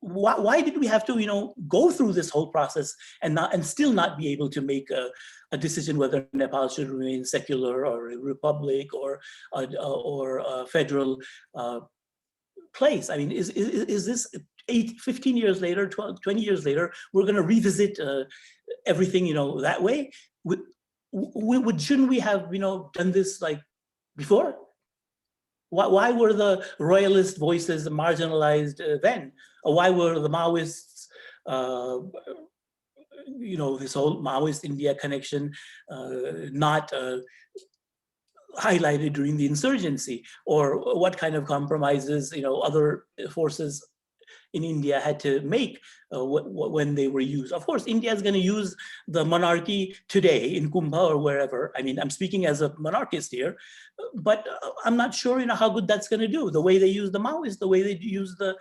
Why did we have to, go through this whole process and still not be able to make a decision whether Nepal should remain secular or a republic or a federal place? I mean, is this 15 years later, 20 years later, we're going to revisit everything, that way? Shouldn't we have done this like before? Why were the royalist voices marginalized then? Or why were the Maoists, this whole Maoist India connection not highlighted during the insurgency? Or what kind of compromises other forces in India had to make when they were used? Of course, India is going to use the monarchy today in Kumbh or wherever. I mean, I'm speaking as a monarchist here, but I'm not sure, how good that's going to do. The way they use the Maoists, the way they use the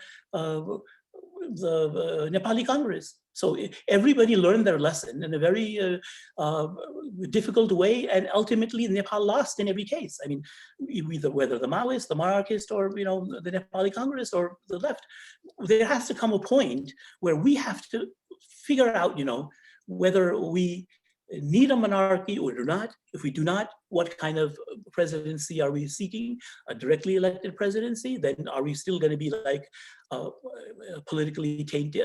Nepali Congress. So everybody learned their lesson in a very difficult way, and ultimately Nepal lost in every case. I mean, whether the Maoists, the monarchists, or the Nepali Congress or the left, there has to come a point where we have to figure out, whether we need a monarchy or do not. If we do not, what kind of presidency are we seeking? A directly elected presidency? Then are we still going to be like politically tainted,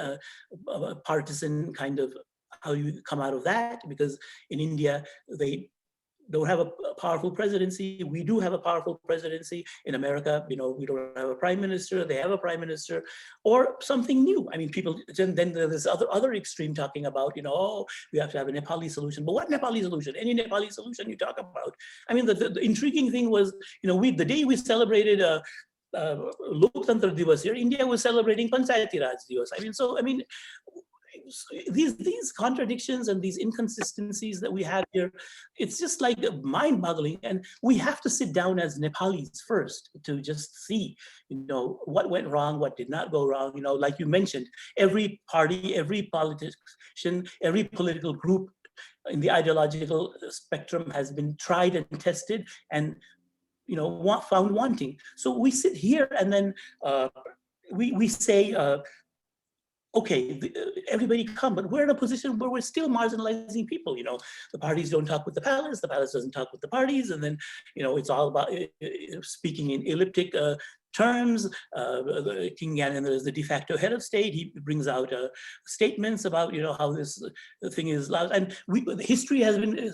partisan kind of how you come out of that? Because in India, they don't have a powerful presidency. We do have a powerful presidency. In America, we don't have a prime minister. They have a prime minister, or something new. I mean, people, then there's other extreme talking about, oh, we have to have a Nepali solution. But what Nepali solution? Any Nepali solution you talk about? I mean, the intriguing thing was, the day we celebrated Loktantra Divas here, India was celebrating Panchayati Raj Divas. I mean, these contradictions and these inconsistencies that we have here, it's just like mind-boggling. And we have to sit down as Nepalis first to just see, what went wrong, what did not go wrong. Like you mentioned, every party, every politician, every political group in the ideological spectrum has been tried and tested, and found wanting. So we sit here and then we say, okay, everybody come, but we're in a position where we're still marginalizing people. The parties don't talk with the palace doesn't talk with the parties, and then it's all about speaking in elliptic terms. King Yanandra is the de facto head of state. He brings out statements about how this thing is loud, and history has been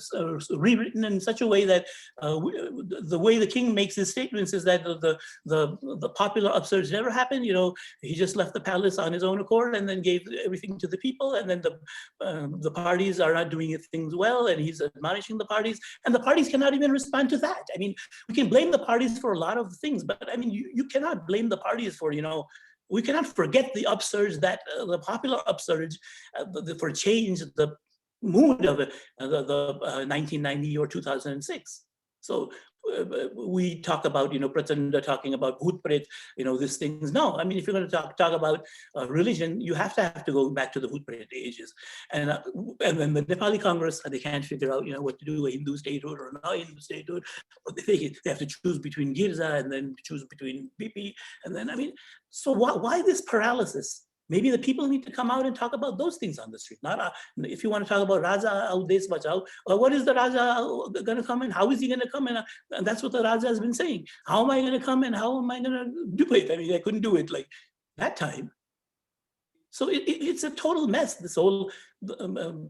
rewritten in such a way that the way the king makes his statements is that the popular upsurge never happened. He just left the palace on his own accord and then gave everything to the people, and then the parties are not doing things well, and he's admonishing the parties, and the parties cannot even respond to that. I mean, we can blame the parties for a lot of things, but I mean, you cannot blame the parties for, we cannot forget the upsurge, that the popular upsurge for change, the mood of the 1990 or 2006. So we talk about, Pratanda talking about Bhutpret, these things. No, I mean, if you're going to talk about religion, you have to go back to the Bhutpret ages. And then the Nepali Congress, they can't figure out, what to do, a Hindu statehood or not Hindu statehood. But they have to choose between Girza and then choose between BP. And then, I mean, so why this paralysis? Maybe the people need to come out and talk about those things on the street. Not if you want to talk about Raja Aau Desh Bachao, what is the Raja going to come in? How is he going to come in? And that's what the Raja has been saying. How am I going to come and how am I going to do it? I mean, I couldn't do it like that time. So it's a total mess, this whole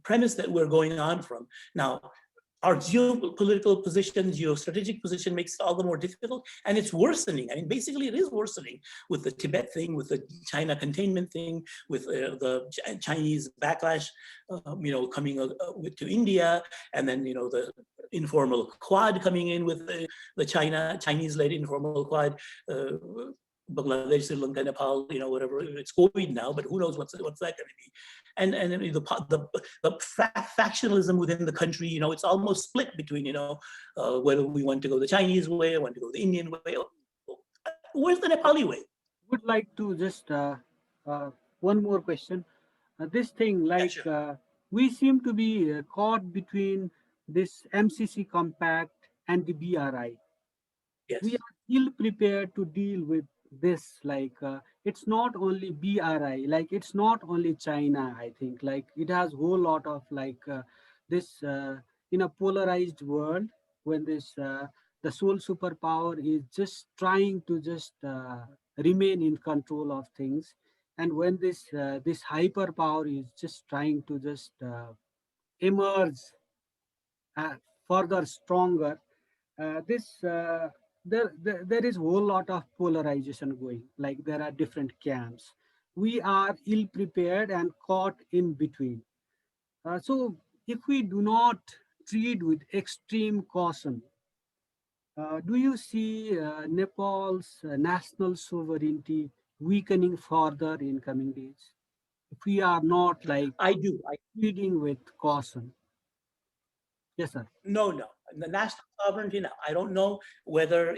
premise that we're going on from. Now, our geopolitical position, geostrategic position makes it all the more difficult, and it's worsening. I mean, basically, it is worsening with the Tibet thing, with the China containment thing, with the Chinese backlash, coming to India, and then the informal Quad coming in with the Chinese-led informal Quad. Bangladesh, Sri Lanka, Nepal, whatever, it's COVID now, but who knows what's that going to be? And the factionalism within the country, it's almost split between, whether we want to go the Chinese way or want to go the Indian way. Where's the Nepali way? Would like to just one more question. This thing, like Sure. we seem to be caught between this MCC compact and the BRI. We Yes. are ill prepared to deal with this. Like it's not only BRI, like it's not only China. I think like it has whole lot of like this in a polarized world when this the sole superpower is just trying to just remain in control of things, and when this hyperpower is just trying to just emerge uh, further stronger, this there is whole lot of polarization going, like there are different camps. We are ill prepared and caught in between. So if we do not treat with extreme caution, do you see Nepal's national sovereignty weakening further in coming days if we are not like I do. treating with caution? Yes, sir. No. The national sovereignty, no. I don't know whether,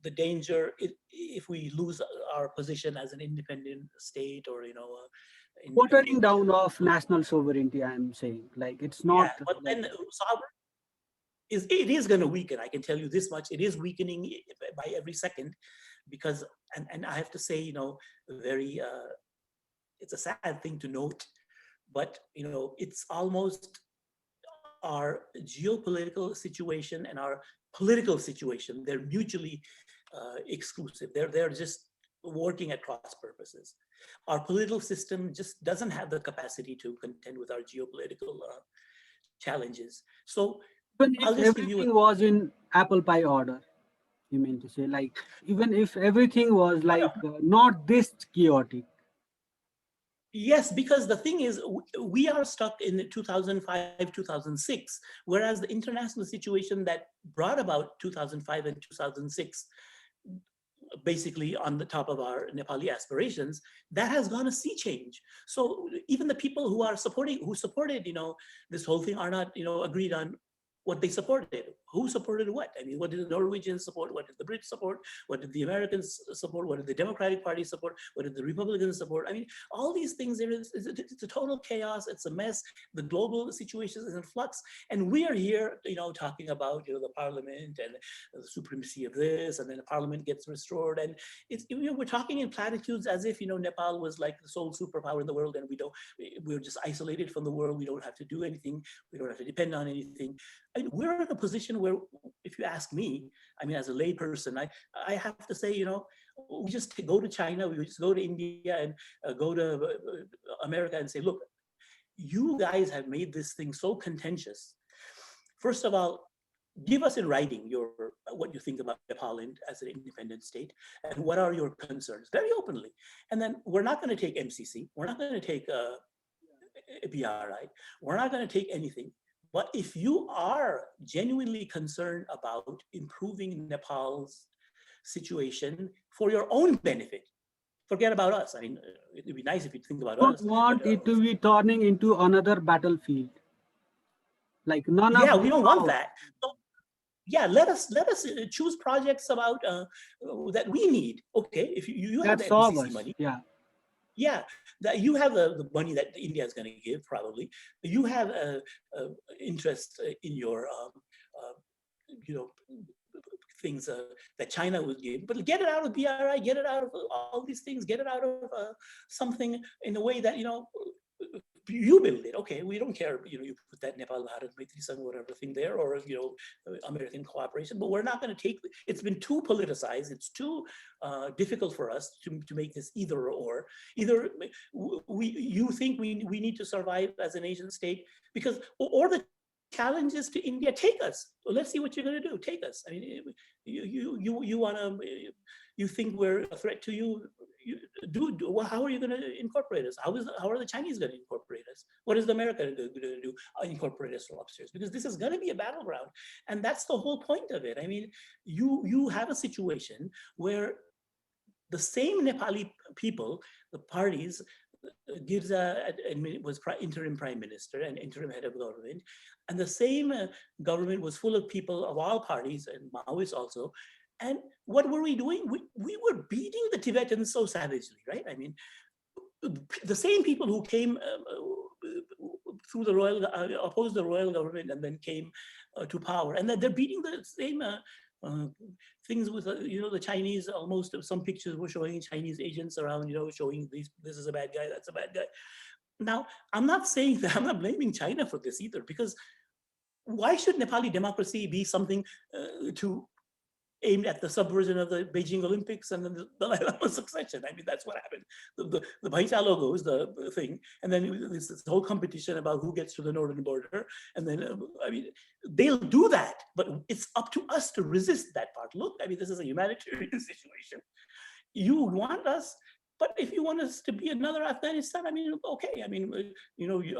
the danger if we lose our position as an independent state or, Watering independent. down of national sovereignty, I'm saying, like it's not Yeah, but like then sovereign it is going to weaken. I can tell you this much: it is weakening by every second, because and I have to say, very it's a sad thing to note, but it's almost our geopolitical situation and our political situation, they're mutually exclusive. They're just working at cross purposes. Our political system just doesn't have the capacity to contend with our geopolitical challenges. So even I'll if just give you a everything was in apple pie order, you mean to say, like even if everything was like not this chaotic. yes, because the thing is, we are stuck in 2005, 2006, whereas the international situation that brought about 2005 and 2006 basically on the top of our Nepali aspirations, that has gone a sea change. So even the people who are supporting, who supported, this whole thing are not, agreed on what they supported. Who supported what? I mean, what did the Norwegians support? What did the Brits support? What did the Americans support? What did the Democratic Party support? What did the Republicans support? I mean, all these things, it's a total chaos. It's a mess. The global situation is in flux. And we are here, talking about, the parliament and the supremacy of this, and then the parliament gets restored. And it's, we're talking in platitudes as if, Nepal was like the sole superpower in the world, and we're just isolated from the world. We don't have to do anything. We don't have to depend on anything. I mean, we're in a position where, if you ask me, I mean, as a layperson, I have to say, we just go to China, we just go to India, and go to America and say, look, you guys have made this thing so contentious. First of all, give us in writing what you think about Nepal as an independent state, and what are your concerns, very openly. And then we're not going to take MCC, we're not going to take BRI, we're not going to take anything. But if you are genuinely concerned about improving Nepal's situation for your own benefit, forget about us. I mean, it'd be nice if you think about Don't us, but want it to be turning into another battlefield. Like none yeah, of we the don't want power that. So yeah, let us choose projects about that we need. Okay, if you have that the serve MCC us. money, Yeah, yeah, that you have the money that India is going to give, probably. You have interest in your you know things that China would give, but get it out of BRI, get it out of all these things, get it out of something in a way that you build it. Okay, we don't care. You put that Nepal Bharat Maitri Sangh whatever thing there, or American cooperation, but we're not going to take. It's been too politicized. It's too difficult for us to make this either or. Either you think we need to survive as a nation state because or the challenge is to India, take us. Well, let's see what you're going to do. Take us. I mean, you want to. You think we're a threat to you? Well, how are you going to incorporate us? How are the Chinese going to incorporate us? What is America going to do? Incorporate us from upstairs? Because this is going to be a battleground, and that's the whole point of it. I mean, you have a situation where the same Nepali people, the parties, gives was interim prime minister and interim head of government, and the same government was full of people of all parties and Maoists also. And what were we doing? We were beating the Tibetans so savagely, right? I mean, the same people who came through the opposed the royal government and then came to power, and then they're beating the same things with the Chinese. Almost some pictures were showing Chinese agents around, showing this is a bad guy, that's a bad guy. Now, I'm not saying that, I'm not blaming China for this either, because why should Nepali democracy be something to aimed at the subversion of the Beijing Olympics and then the Dalai Lama succession? I mean, that's what happened. The Bhaita logo is the thing, and then this whole competition about who gets to the northern border, and then I mean, they'll do that, but it's up to us to resist that part. Look, I mean, this is a humanitarian situation. You want us. But if you want us to be another Afghanistan, I mean, okay. I mean,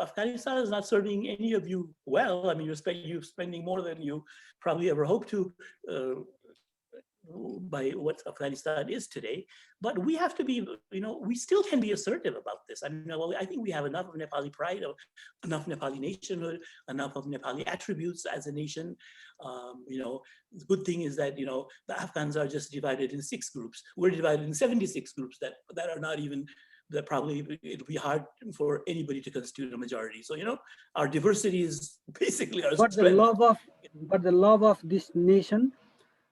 Afghanistan is not serving any of you well. I mean, you're spending more than you probably ever hoped to by what Afghanistan is today. But we have to be, we still can be assertive about this. I mean, well, I think we have enough of Nepali pride, enough Nepali nationhood, enough of Nepali attributes as a nation. The good thing is that, the Afghans are just divided in 6 groups. We're divided in 76 groups that are not even, that probably it'll be hard for anybody to constitute a majority. So, our diversity is basically our but the strength. love of this nation,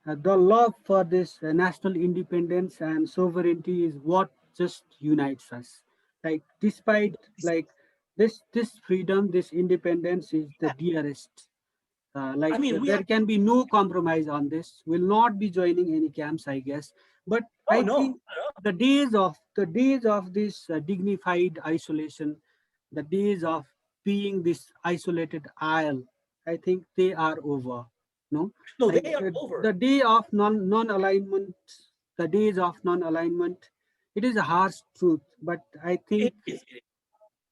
the love for this national independence and sovereignty is what just unites us. Like despite like this freedom, this independence is the dearest. I mean, we There have, can be no compromise on this. Will not be joining any camps, I guess. But oh I no, think the days of this dignified isolation, the days of being this isolated isle, I think they are over. No, no, like they are over. the day of non alignment, the days of non alignment. It is a harsh truth, but I think It is.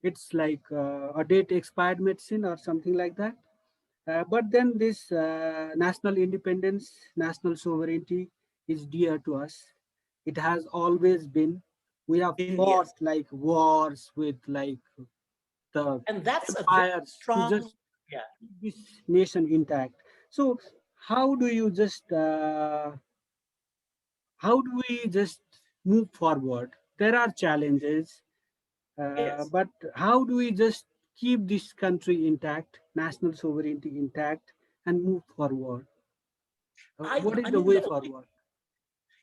it's like a date expired medicine or something like that. But then this national independence, national sovereignty is dear to us. It has always been. We have Been, fought yes. like wars with like the And that's a very empires to strong, just yeah, keep this nation intact. So how do you just how do we just move forward? There are challenges, yes. but how do we just keep this country intact, national sovereignty intact, and move forward? What is I the mean, way the only, forward?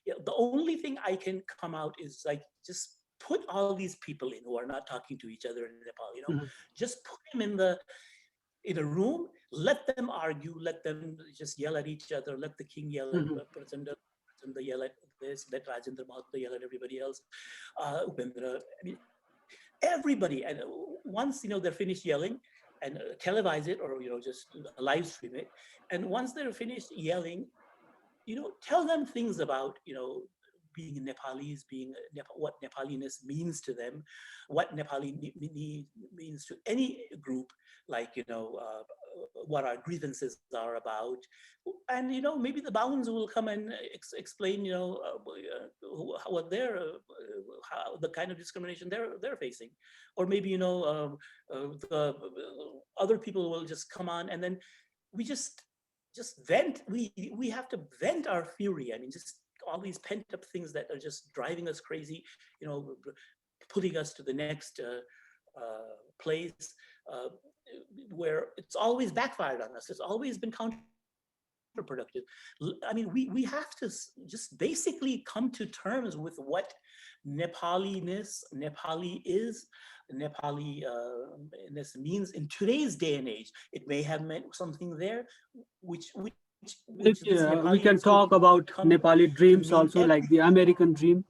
yeah, the only thing I can come out is like just put all these people in who are not talking to each other in Nepal. Mhm, Just put them in a room, let them argue, let them just yell at each other, let the king yell at mhm, Prachanda yell at this, let Rajendra Mahatma yell at everybody else, Upendra. I mean, everybody. And once they're finished yelling, and televise it, or just live stream it. And once they're finished yelling, tell them things about being Nepalis, being what Nepaliness means to them, what means to any group, like what our grievances are about, and maybe the Bowens will come and explain what their how the kind of discrimination they're facing, or maybe the other people will just come on, and then we just vent. We have to vent our fury. I mean, just all these pent up things that are just driving us crazy, you know, putting us to the next place, uh, where it's always backfired on us. It's always been counterproductive. I mean, we have to just basically come to terms with what Nepali is, Nepali means in today's day and age. It may have meant something there, which this Maybe we Nepalians can will talk about come Nepali to dreams mean also, like the American dream.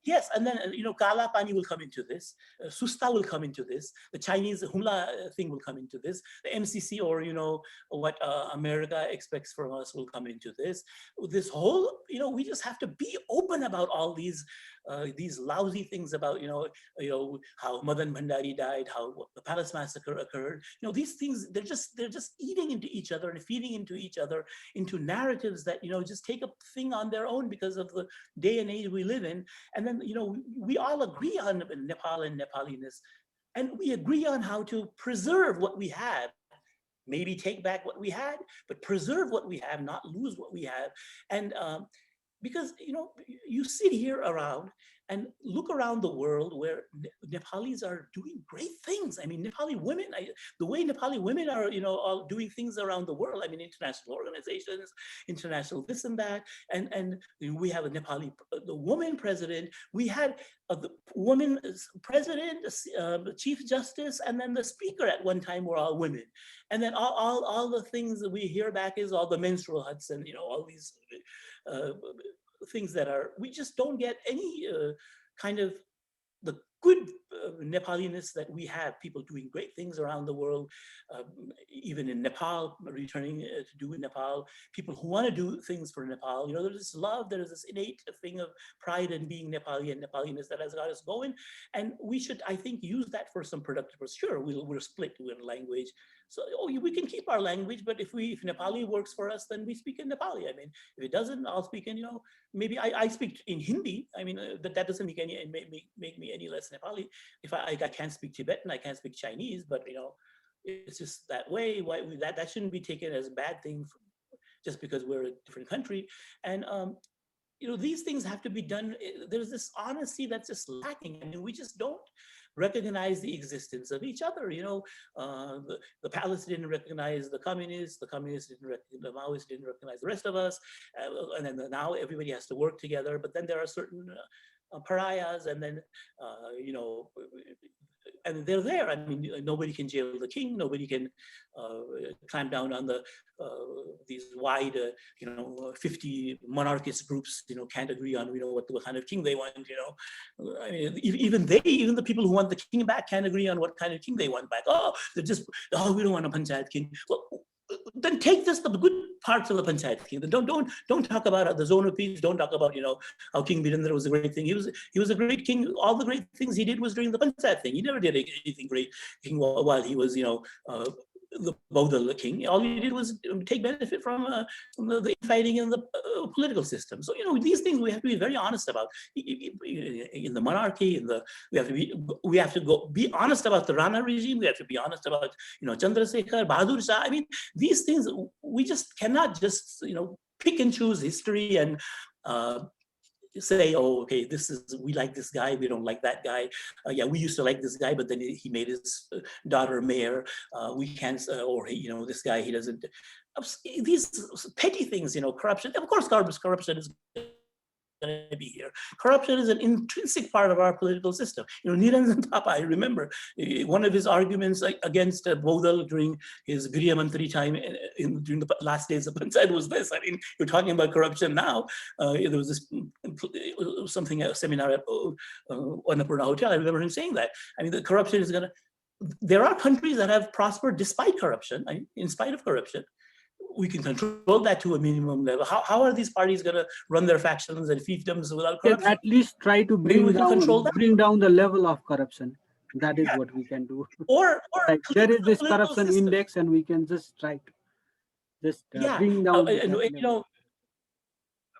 Yes, and then Kala Pani will come into this, Susta will come into this, the Chinese Humla thing will come into this, the MCC, or what America expects from us will come into this. This whole, we just have to be open about all these lousy things about how Madan Bhandari died, how the Palace massacre occurred. These things, they're just eating into each other and feeding into each other, into narratives that just take a thing on their own because of the day and age we live in. And then we all agree on Nepal and Nepaliness, and we agree on how to preserve what we have. Maybe take back what we had, but preserve what we have, not lose what we have. And because you sit here around and look around the world where Nepalis are doing great things. I mean, Nepali women, the way Nepali women are, all doing things around the world. I mean, international organizations, international this and that, and we have a Nepali, the woman president. We had the woman president, chief justice, and then the speaker at one time were all women. And then all the things that we hear back is all the menstrual huts and all these uh, things that are, we just don't get any kind of the good Nepaliness that we have, people doing great things around the world, uh, even in Nepal, returning to do in Nepal, people who want to do things for Nepal. There's this love, there's this innate thing of pride in being Nepali and Nepaliness that has got us going. And we should, I think, use that for some productive, sure, we're split in language. So we can keep our language, but if Nepali works for us, then we speak in Nepali. I mean, if it doesn't, I'll speak in, maybe I speak in Hindi. I mean, that doesn't make me any less Nepali. If I can't speak Tibetan, I can't speak Chinese, but it's just that way. That shouldn't be taken as a bad thing just because we're a different country. And these things have to be done. There's this honesty that's just lacking. I mean, we just don't recognize the existence of each other. The palace didn't recognize the communists didn't recognize, the Maoists didn't recognize the rest of us, and then now everybody has to work together. But then there are certain pariahs, and then and they're there. I mean, nobody can jail the king. Nobody can clamp down on these wide, 50 monarchist groups. Can't agree on what kind of king they want. I mean, even the people who want the king back can't agree on what kind of king they want back. Oh, we don't want a panchayat king. Well, then take this the good parts of the panchayat king. Don't talk about the zone of peace. Don't talk about how King Virendra was a great thing. He was a great king. All the great things he did was during the panchayat thing. He never did anything great while he was the Baudel king. All he did was take benefit from the infighting in the political system. So these things we have to be very honest about. In the monarchy, we have to go be honest about the Rana regime. We have to be honest about Chandrasekhar, Bahadur Shah. I mean, these things we just cannot just pick and choose history and say, oh, okay, we like this guy, we don't like that guy. Yeah, we used to like this guy, but then he made his daughter mayor. We can't, or this guy, he doesn't. These petty things, corruption. Of course, corruption is going to be here. Corruption is an intrinsic part of our political system. Niranjan Thapa, I remember one of his arguments against Baudel during his Griya Mantri time during the last days of Panchayat was this. I mean, you're talking about corruption now. There was this a seminar at Annapurna Hotel. I remember him saying that. I mean, the corruption is going to. There are countries that have prospered despite corruption, in spite of corruption. We can control that to a minimum level. How are these parties going to run their factions and fiefdoms without corruption? At least try to Maybe we can control that. bring down the level of corruption. That is what we can do. Or like there is this corruption system index, and we can just try to just bring down.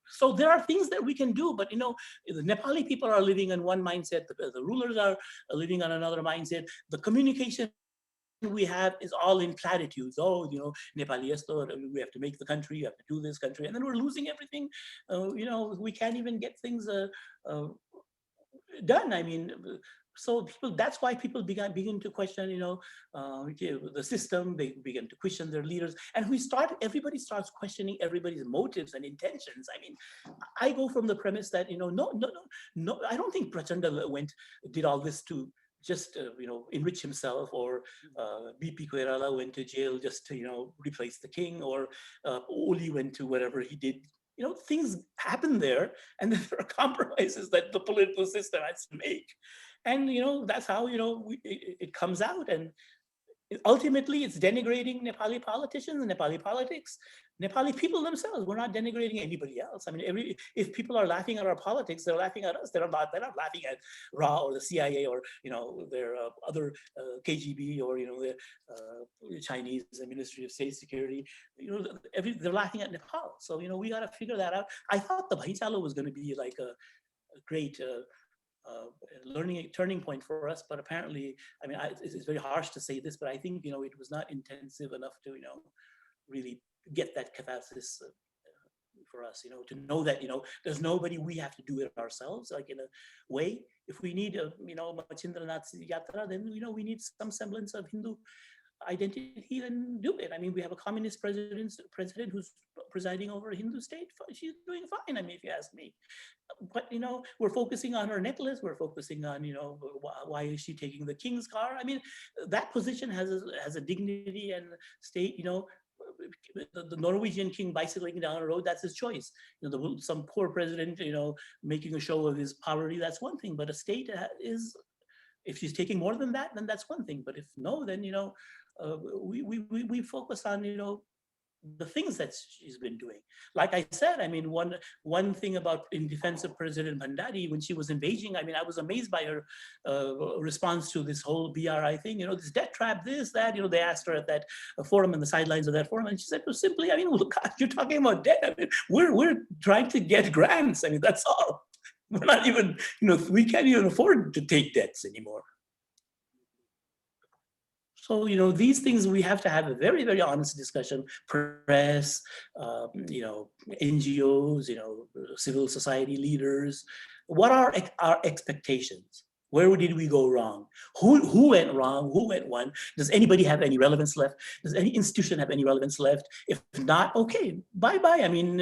So there are things that we can do, but the Nepali people are living in one mindset. The rulers are living on another mindset. The communication we have is all in platitudes. Oh, Nepali, we have to make the country, you have to do this country, and then we're losing everything. We can't even get things done. I mean, so that's why people begin to question, the system. They begin to question their leaders, and everybody starts questioning everybody's motives and intentions. I mean, I go from the premise that no, I don't think Prachanda did all this to just enrich himself, or BP Koirala went to jail just to replace the king, or Oli went to whatever he did. Things happen there, and then there are compromises that the political system has to make, and that's how it comes out. And ultimately, it's denigrating Nepali politicians and Nepali politics, Nepali people themselves. We're not denigrating anybody else. I mean, if people are laughing at our politics, they're laughing at us. They're not laughing at RA or the CIA or their other KGB or the Chinese Ministry of State Security. They're laughing at Nepal. So we got to figure that out. I thought the Bhaichalo was going to be like a great learning turning point for us, but apparently, I mean, it's very harsh to say this, but I think it was not intensive enough to really get that catharsis for us, to know that there's nobody, we have to do it ourselves, like in a way. If we need Machindranath's yatra, then we need some semblance of Hindu identity, then do it. I mean, we have a communist president who's presiding over a Hindu state. She's doing fine, I mean, if you ask me. But we're focusing on her necklace. We're focusing on why is she taking the king's car? I mean, that position has a dignity and state. The Norwegian king bicycling down the road, that's his choice. Some poor president, making a show of his poverty, that's one thing. But a state is, if she's taking more than that, then that's one thing. But if no, then we focus on the things that she's been doing. Like I said, I mean, one thing about in defense of President Bhandari when she was in Beijing, I mean, I was amazed by her response to this whole BRI thing. This debt trap, this, that. They asked her at that forum, in the sidelines of that forum, and she said, well, simply, I mean, look, you're talking about debt. I mean, we're trying to get grants. I mean, that's all. We're not even, we can't even afford to take debts anymore. So, these things we have to have a very, very honest discussion. Press, NGOs, civil society leaders. What are our expectations? Where did we go wrong? Who went wrong? Who went wrong? Does anybody have any relevance left? Does any institution have any relevance left? If not, okay, bye-bye. I mean,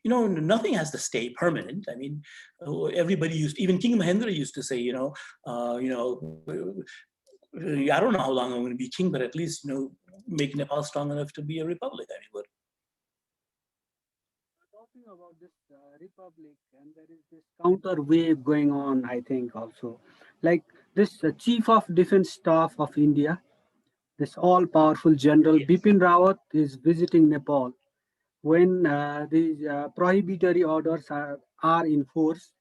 nothing has to stay permanent. I mean, everybody even King Mahendra used to say, I don't know how long I'm going to be king, but at least, make Nepal strong enough to be a republic. I mean, what? Talking about this republic, and there is this counter wave going on, I think also. Like this Chief of Defense Staff of India, this all-powerful General Yes. Bipin Rawat is visiting Nepal when these prohibitory orders are in force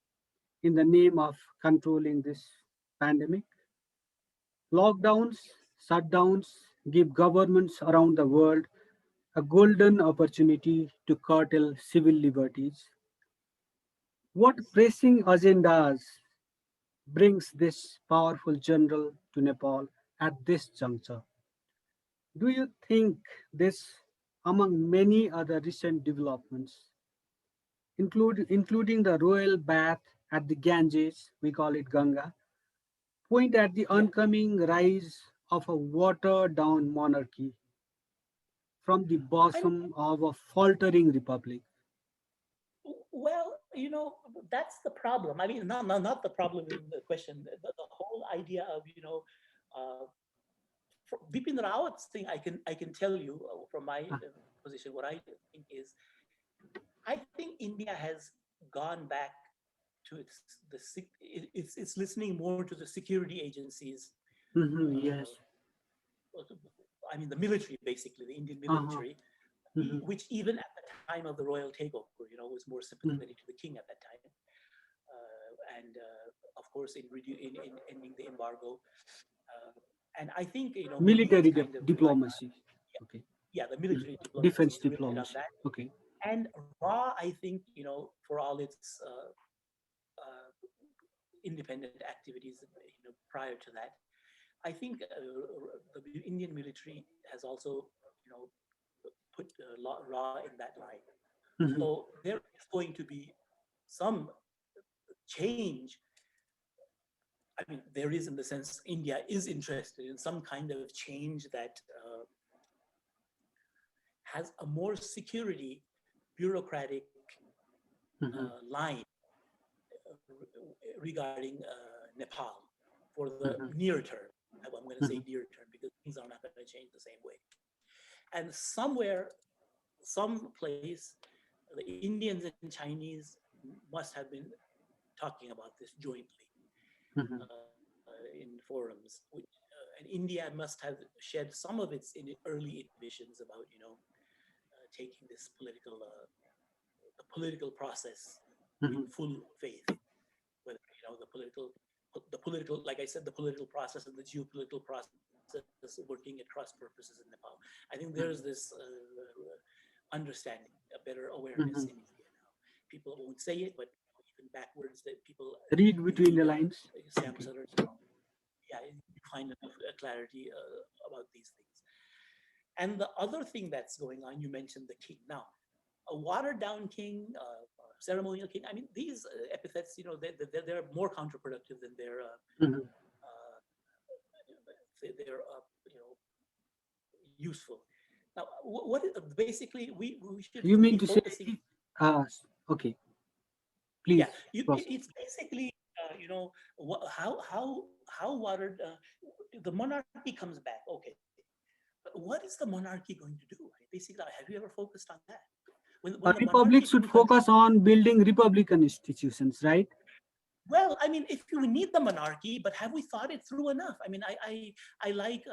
in the name of controlling this pandemic. Lockdowns, shutdowns, give governments around the world a golden opportunity to curtail civil liberties. What Yes. pressing agendas brings this powerful general to Nepal at this juncture? Do you think this, among many other recent developments, including the royal bath at the Ganges, we call it Ganga, point at the Yeah. oncoming rise of a watered down monarchy from the I mean, bosom of a faltering republic? well, that's the problem. I mean, not the problem in the question. The whole idea of, uh, Bipin Rawat's thing, I can tell you from my Ah, position, what I think is, I think India has gone back to it's listening more to the security agencies. Uh, yes. I mean, the military, basically, the Indian Uh-huh. military, Mhm, which even at the time of the royal takeover, was more mhm. sympathetic to the king at that time. And of course, in ending the embargo. Uh, and I think, maybe it's Military kind of relied on, diplomacy. yeah, Okay. yeah, the Mhm. military diplomacy Defense is relied on diplomacy. that. Okay. And Raw, I think, for all its uh, independent activities, prior to that, I think the Indian military has also, you know, put Raw in that line. Mhm, So there is going to be some change. I mean, there is, in the sense India is interested in some kind of change that has a more security, bureaucratic mhm, line regarding Nepal for the mhm, near term. I'm going to say mhm, near term because things are not going to change the same way. And somewhere, some place, the Indians and Chinese must have been talking about this jointly mhm, in forums, and India must have shed some of its early inhibitions about, taking this political process in mhm. full faith. Whether, the political, like I said, the political process and the geopolitical process working at cross purposes in Nepal. I think there's this understanding, a better awareness in Mhm. India now. People won't say it, but even backwards, that people, Read you between read the lines. Sam Okay. Sutter's, yeah, you find enough clarity about these things. And the other thing that's going on, you mentioned the king. Now, a watered down king, ceremonial king. I mean, these epithets, they're more counterproductive than Mhm. uh, they're useful. Now, basically we You should be mean to say, focusing. uh, okay, Yeah, please proceed. it's basically how watered the monarchy comes back. Okay, but what is the monarchy going to do? Basically, have you ever focused on that? When the A monarchy republic couldn't should control. focus on building republican institutions, right? Well, I mean, if you need the monarchy, but have we thought it through enough? I mean, I like,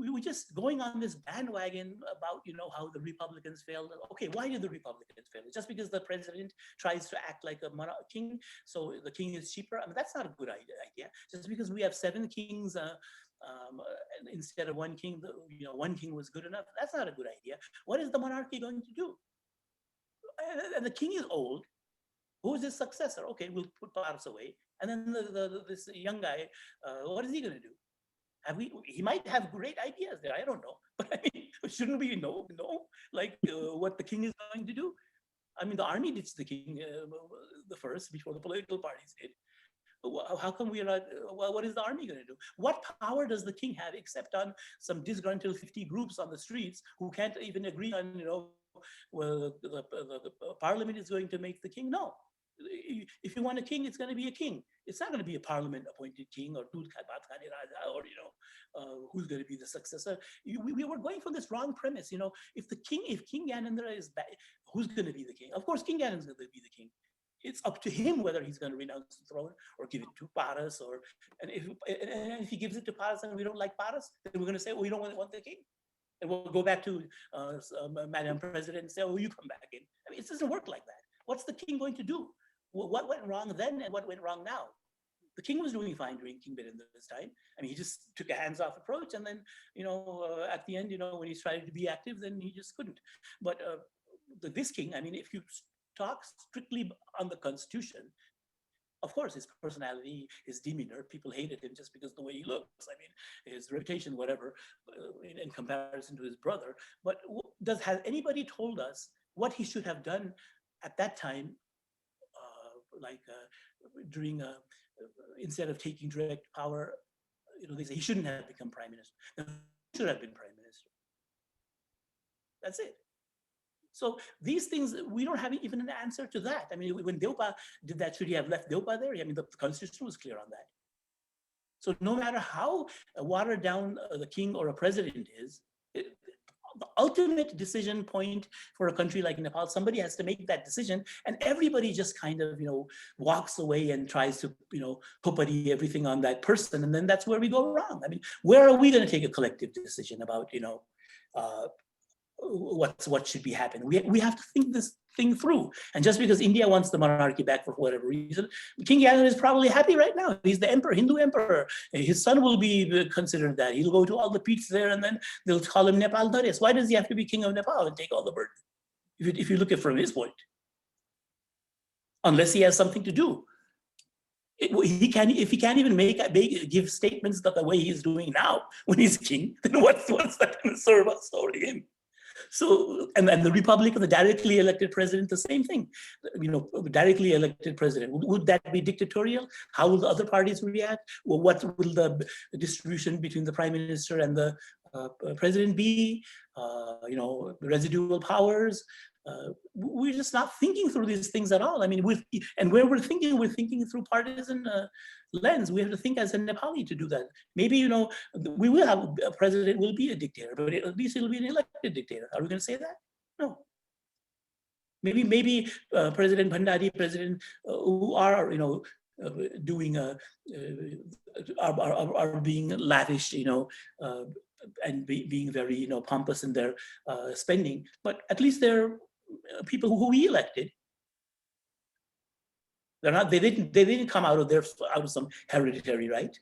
we were just going on this bandwagon about, how the Republicans failed. Okay, why did the Republicans fail? Just because the president tries to act like a king, so the king is cheaper? I mean, that's not a good idea. Just because we have seven kings instead of one king, one king was good enough. That's not a good idea. What is the monarchy going to do? And the king is old. Who's his successor? Okay, we'll put Paras away, and then this young guy, what is he going to do? Have we? He might have great ideas there. I don't know, but I mean, shouldn't we know like what the king is going to do? I mean, the army ditched the king the first before the political parties did. How come we are not? Well, what is the army going to do? What power does the king have except on some disgruntled 50 groups on the streets who can't even agree on, well, the parliament is going to make the king? No. If you want a king, it's going to be a king. It's not going to be a parliament appointed king or or who's going to be the successor. We were going from this wrong premise. If King Ganendra is bad, who's going to be the king? Of course, King Ganendra is going to be the king. It's up to him whether he's going to renounce the throne or give it to Paras, and if he gives it to Paras and we don't like Paras, then we're going to say, oh, we don't want the king, and we'll go back to Madam President and say, oh, you come back in. I mean, it doesn't work like that. What's the king going to do? What went wrong then, and what went wrong now? The king was doing fine during King Birendra's time. I mean, he just took a hands-off approach, and then, at the end, when he's trying to be active, then he just couldn't. But this king, I mean, if you talk strictly on the constitution, of course, his personality, his demeanor, people hated him just because of the way he looks. I mean, his reputation, whatever, in comparison to his brother. But has anybody told us what he should have done at that time, during instead of taking direct power? They say he shouldn't have become prime minister. He should have been prime minister. That's it. So these things, we don't have even an answer to that. I mean, when Deupa did that, should he have left Deupa there? I mean, the constitution was clear on that. So no matter how watered down the king or a president is, the ultimate decision point for a country like Nepal, somebody has to make that decision, and everybody just kind of, walks away and tries to, puppetti everything on that person, and then that's where we go wrong. I mean, where are we going to take a collective decision about, what should be happening? We have to think this thing through. And just because India wants the monarchy back for whatever reason, King Yangon is probably happy right now. He's the emperor, Hindu emperor. His son will be considered that. He'll go to all the peaks there, and then they'll call him Nepal Darius. Why does he have to be king of Nepal and take all the burden? If you look at it from his point, unless he has something to do. If he can't even give statements the way he's doing now when he's king, then what's that going to serve us or him? So, and the Republic of the directly elected president, the same thing. Directly elected president, would that be dictatorial? How will the other parties react? Well, what will the distribution between the prime minister and the president be? Residual powers. We're just not thinking through these things at all. I mean, where we're thinking through partisan lens. We have to think as a Nepali to do that. Maybe, we will have a president will be a dictator, but at least it'll be an elected dictator. Are we going to say that? No. Maybe President Bhandari, President who are, doing are being lavish, and being very, pompous in their spending. But at least they're people who we elected. They're not. They didn't come out of some hereditary right.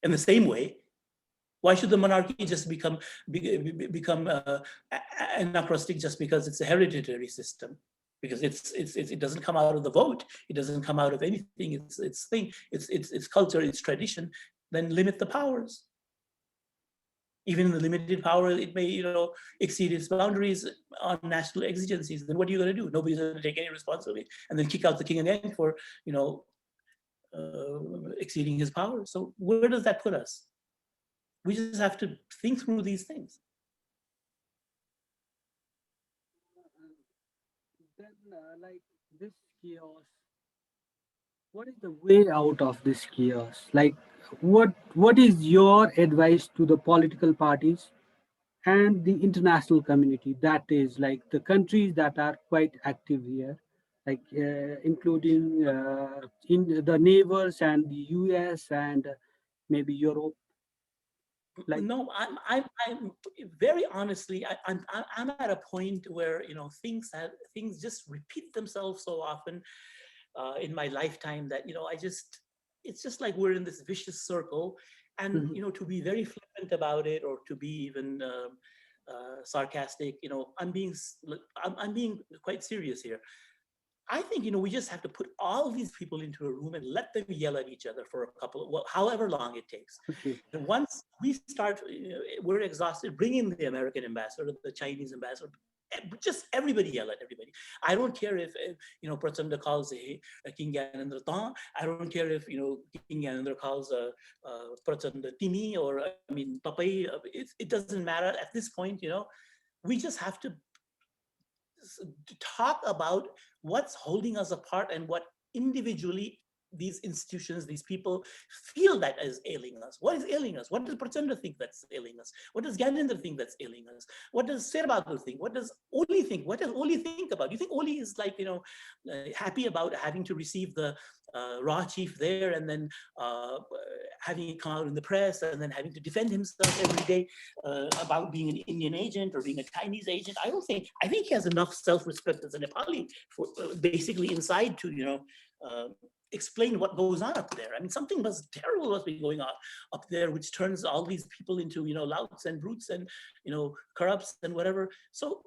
In the same way, why should the monarchy just become anachronistic just because it's a hereditary system? Because it doesn't come out of the vote. It doesn't come out of anything. It's culture. It's tradition. Then limit the powers. Even in the limited power, it may, exceed its boundaries on national exigencies. Then what are you going to do? Nobody's going to take any responsibility, and then kick out the king again for, exceeding his power. So where does that put us? We just have to think through these things. Then, like this chaos, what is the way out of this chaos? Like, what is your advice to the political parties and the international community, that is like the countries that are quite active here, like including in the neighbors and the US and maybe Europe? Like, No, I'm very honestly, I'm at a point where things just repeat themselves so often in my lifetime that it's just like we're in this vicious circle, and mhm, to be very flippant about it or to be even sarcastic, I'm being quite serious here. I think we just have to put all of these people into a room and let them yell at each other for a couple of however long it takes. okay, And once we start, we're exhausted. Bring in the American ambassador, the Chinese ambassador. Just everybody yell at everybody. I don't care if Prachanda calls King Gyanendra Tong. I don't care if King Gyanendra calls Prachanda Timi, or I mean Papai. It doesn't matter at this point. We just have to talk about what's holding us apart and what individually these institutions, these people feel that is ailing us. What is ailing us? What does Prachanda think that's ailing us? What does Gyanendra think that's ailing us? What does Sherbadur think? What does Oli think? What does Oli think about? You think Oli is like, happy about having to receive the raw chief there and then having it come out in the press and then having to defend himself every day about being an Indian agent or being a Chinese agent? I think he has enough self-respect as a Nepali for basically inside to, explain what goes on up there. I mean, something must terrible must be going on up there, which turns all these people into, louts and brutes and, corrupts and whatever. So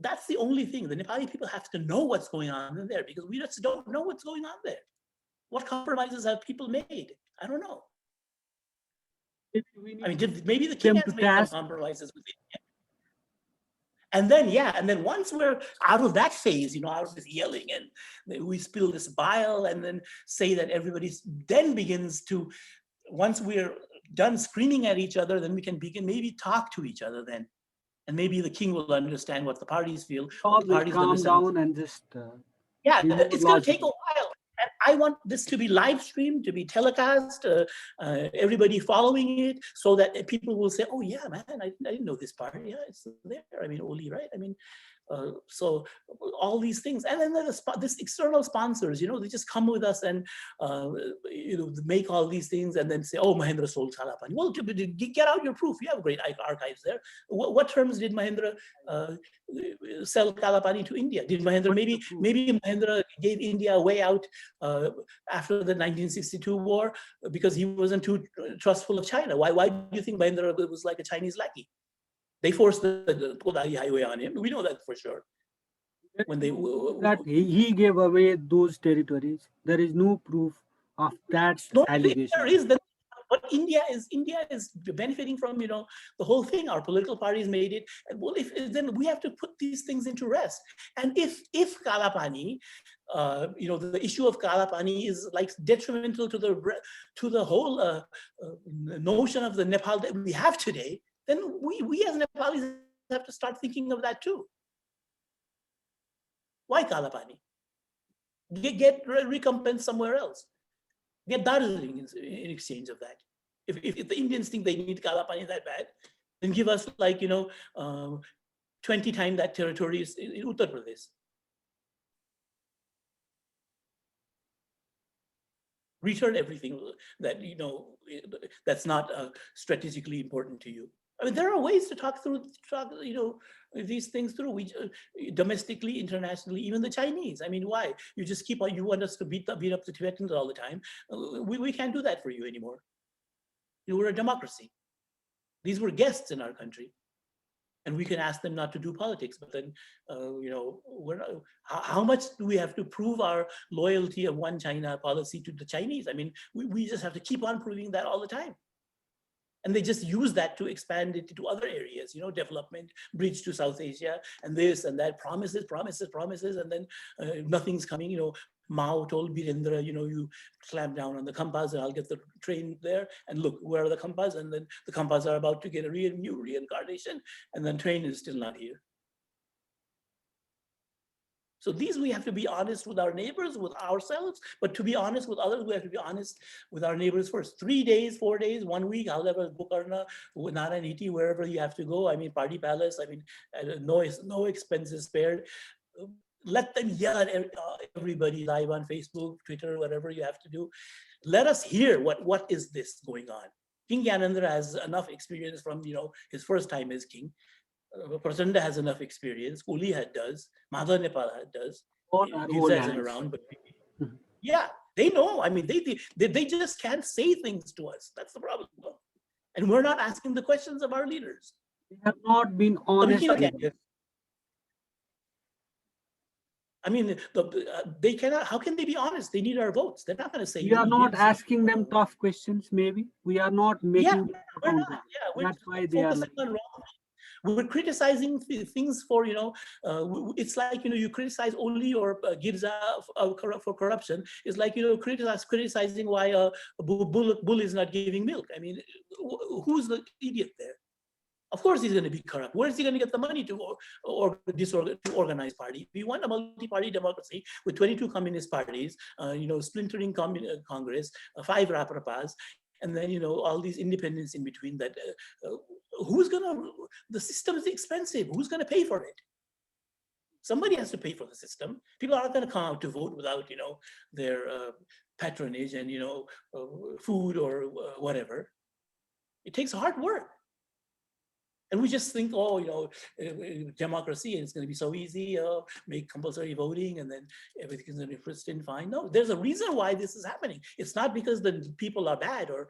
that's the only thing. The Nepali people have to know what's going on in there, because we just don't know what's going on there. What compromises have people made? I don't know. Maybe we I need mean, to maybe the put king them to has made some task. compromises with India. And then once we're out of that phase, out of this yelling, and we spill this bile and then say that everybody's then begins to, once we're done screaming at each other, then we can begin maybe talk to each other then. And maybe the king will understand what the parties feel, what All the will parties will calm listen. down and just Yeah, be more it's going to take a logical. while. And I want this to be live streamed, to be telecast, everybody following it, so that people will say, oh, yeah, man, I didn't know this part. Yeah, it's there. I mean, Oli, right? I mean, so all these things, and then this external sponsors, they just come with us and make all these things, and then say, "Oh, Mahendra sold Kalapani." Well, get out your proof. You have great archives there. What terms did Mahendra sell Kalapani to India? Did Mahendra What's the proof? maybe Mahendra gave India a way out after the 1962 war because he wasn't too trustful of China? Why do you think Mahendra was like a Chinese lackey? They forced the Kodai highway on him. We know that for sure. There When is they no proof that he gave away those territories. There is no proof of that no, if there allegation. is, then but India is benefiting from the whole thing. Our political parties made it, and well, if then we have to put these things into rest. And if Kalapani, the issue of Kalapani is like detrimental to the whole notion of the Nepal that we have today, then we as Nepalis have to start thinking of that too. Why Kalapani? Get recompense somewhere else. Get Darjeeling in exchange of that. If the Indians think they need Kalapani that bad, then give us 20 times that territory in Uttar Pradesh. Return everything that that's not strategically important to you. I mean, there are ways to talk these things through. We domestically, internationally, even the Chinese. I mean, why you just you want us to beat up the Tibetans all the time? We can't do that for you anymore. We're a democracy. These were guests in our country, and we can ask them not to do politics. But then, how much do we have to prove our loyalty of one China policy to the Chinese? I mean, we just have to keep on proving that all the time. And they just use that to expand it to other areas, development, bridge to South Asia, and this and that, promises, and then nothing's coming. Mao told Birendra, you clamp down on the Khampas and I'll get the train there. And look, where are the Khampas? And then the Khampas are about to get a new reincarnation, and then train is still not here. So these, we have to be honest with our neighbors, with ourselves, but to be honest with others, we have to be honest with our neighbors first. 3 days, 4 days, 1 week, however, Gokarna, Narayaniti, wherever you have to go. I mean, Party Palace, I mean, no expenses spared. Let them yell at everybody live on Facebook, Twitter, whatever you have to do. Let us hear what is this going on. King Gyanendra has enough experience from his first time as king. Prachanda has enough experience. Uli does. Madha Nepal does. All are old Giza isn't hands. around, but yeah, they know. I mean, they just can't say things to us. That's the problem. And we're not asking the questions of our leaders. They have not been So we honest cannot with get us. I mean, they cannot. How can they be honest? They need our votes. They're not going to say We are not idiots. asking them tough questions, maybe. We are not Yeah, making them we're not. accountable. Yeah, we're That's just why they are focusing like on wrong. We're criticizing things for it's like you criticize only or Girza for corruption. It's like criticizing why a bull is not giving milk. I mean, who's the idiot there? Of course he's going to be corrupt. Where is he going to get the money to organize party? We want a multi-party democracy with 22 communist parties, splintering Congress, 5 Raprapas, and then all these independents in between. That who's going to? The system is expensive. Who's going to pay for it? Somebody has to pay for the system. People aren't going to come out to vote without their patronage and food or whatever. It takes hard work. And we just think, oh, democracy, and it's going to be so easy, make compulsory voting, and then everything's going to be pristine, fine. No, there's a reason why this is happening. It's not because the people are bad, or,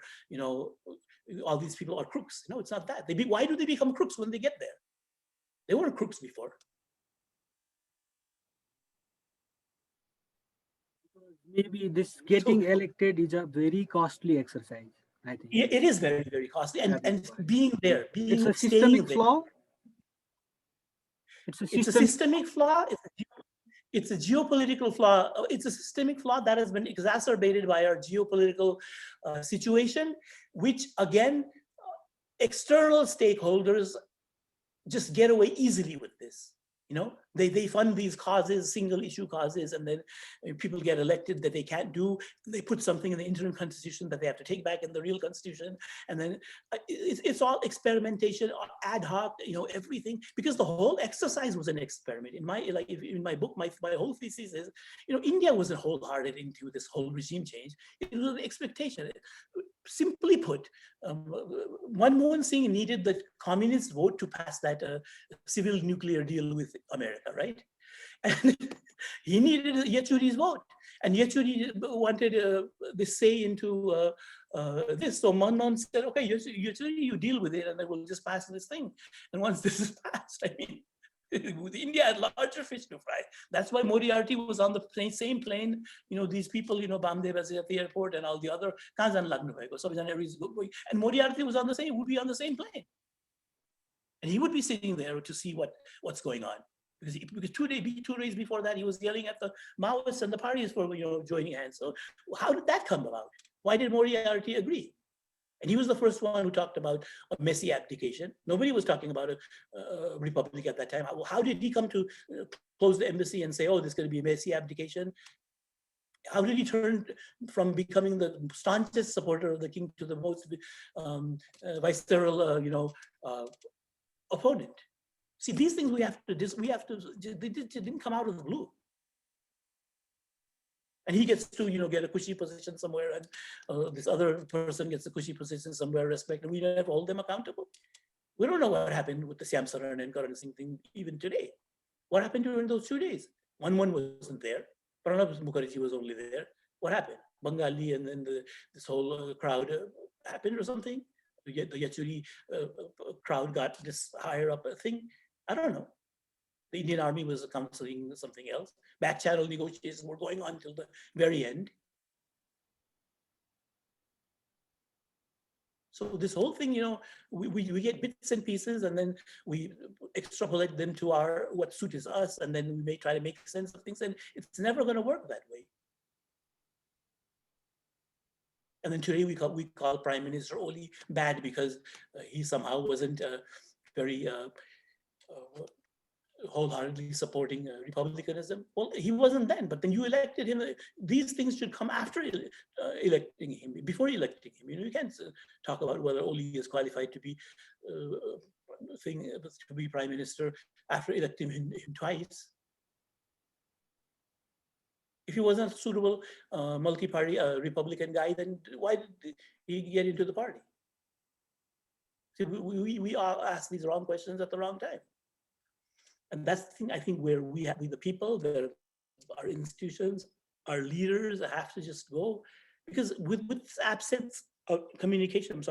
all these people are crooks. No, it's not that. Why do they become crooks when they get there? They weren't crooks before. Maybe this getting elected is a very costly exercise, I think. It is very, very costly. And being there, it's a staying systemic there. flaw. It's a systemic flaw. It's a geopolitical flaw. It's a systemic flaw that has been exacerbated by our geopolitical situation, which, again, external stakeholders just get away easily with this. They fund these causes, single issue causes, and then people get elected that they can't do. They put something in the interim constitution that they have to take back in the real constitution, and then it's all experimentation, ad hoc, everything, because the whole exercise was an experiment. In my book, my whole thesis is, India wasn't wholehearted into this whole regime change. It was an expectation. Simply put, Manmohan Singh needed the communist vote to pass that civil nuclear deal with America, right? And he needed Yechuri's vote, and Yechuri wanted this say into this. So Manmohan said, "Okay, Yechuri, you deal with it, and then we'll just pass this thing." And once this is passed, with India had larger fish to fry. That's why Moriarty was on the same plane. These people, Bamdev was at the airport, and all the other and Moriarty was would be on the same plane. And he would be sitting there to see what's going on. Because 2 days before that, he was yelling at the Maoists and the parties for joining hands. So how did that come about? Why did Moriarty agree? And he was the first one who talked about a messy abdication. Nobody was talking about a republic at that time. How did he come to close the embassy and say, oh, there's going to be a messy abdication? How did he turn from becoming the staunchest supporter of the king to the most visceral, opponent? See, these things they didn't come out of the blue. And he gets to, get a cushy position somewhere, and this other person gets a cushy position somewhere, respect, and we never hold them accountable. We don't know what happened with the Siam Saran and Karan Singh thing even today. What happened during those 2 days? Manmohan wasn't there. Pranab Mukherjee was only there. What happened? Bengali and then this whole crowd happened or something? The Yechuri crowd got this higher up thing? I don't know. The Indian Army was counseling something else. Back channel negotiations were going on till the very end. So this whole thing, we get bits and pieces, and then we extrapolate them to what suits us, and then we may try to make sense of things, and it's never going to work that way. And then today we call Prime Minister Oli bad because he somehow wasn't very wholeheartedly supporting republicanism. Well, he wasn't then, but then you elected him. These things should come after electing him, before electing him. You can't talk about whether Oli is qualified to be prime minister after electing him twice. If he wasn't a suitable multi-party Republican guy, then why did he get into the party? See, we all ask these wrong questions at the wrong time. And that's the thing, I think, where we the people, our institutions, our leaders have to just go. Because with this absence of communication,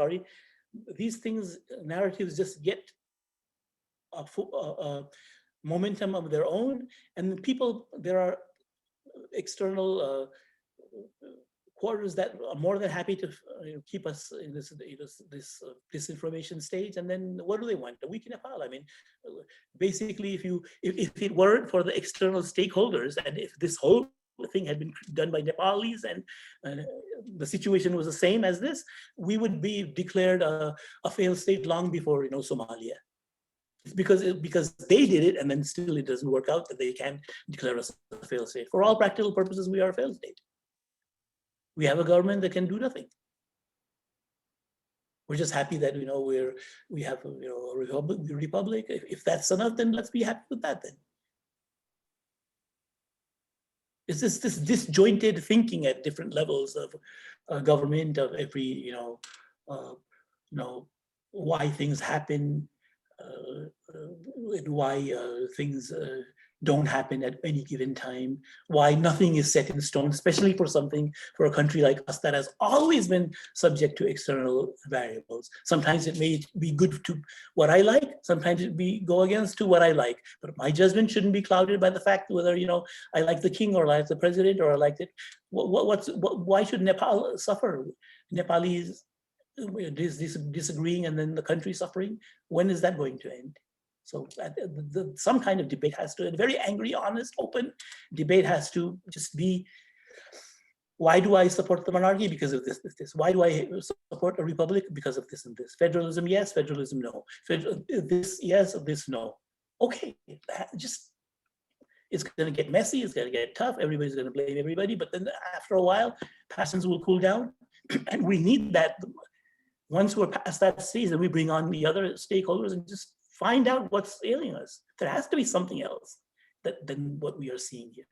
these things, narratives just get a momentum of their own. And the people, there are external quarters that are more than happy to keep us in this disinformation stage. And then what do they want? A week in Nepal. Basically, if it weren't for the external stakeholders, and if this whole thing had been done by Nepalis, and the situation was the same as this, we would be declared a failed state long before Somalia. It's because they did it, and then still it doesn't work out, that they can declare us a failed state. For all practical purposes, we are a failed state. We have a government that can do nothing. We're just happy that we have a republic. If that's enough, then let's be happy with that. Then it's this disjointed thinking at different levels of government, of every why things happen, and why things don't happen at any given time, why nothing is set in stone, especially for a country like us that has always been subject to external variables. Sometimes it may be good to what I like, sometimes it be go against to what I like, but my judgment shouldn't be clouded by the fact whether I like the king or I like the president or I like it. Why should Nepal suffer? Nepalese disagreeing and then the country suffering. When is that going to end? So some kind of debate has to, a very angry, honest, open debate has to just be, why do I support the monarchy? Because of this. Why do I support a republic? Because of this and this. Federalism, yes. Federalism, no. This, yes. This, no. Okay, just, it's going to get messy. It's going to get tough. Everybody's going to blame everybody. But then after a while, passions will cool down. And we need that. Once we're past that stage, then we bring on the other stakeholders and just find out what's ailing us. There has to be something else than what we are seeing here.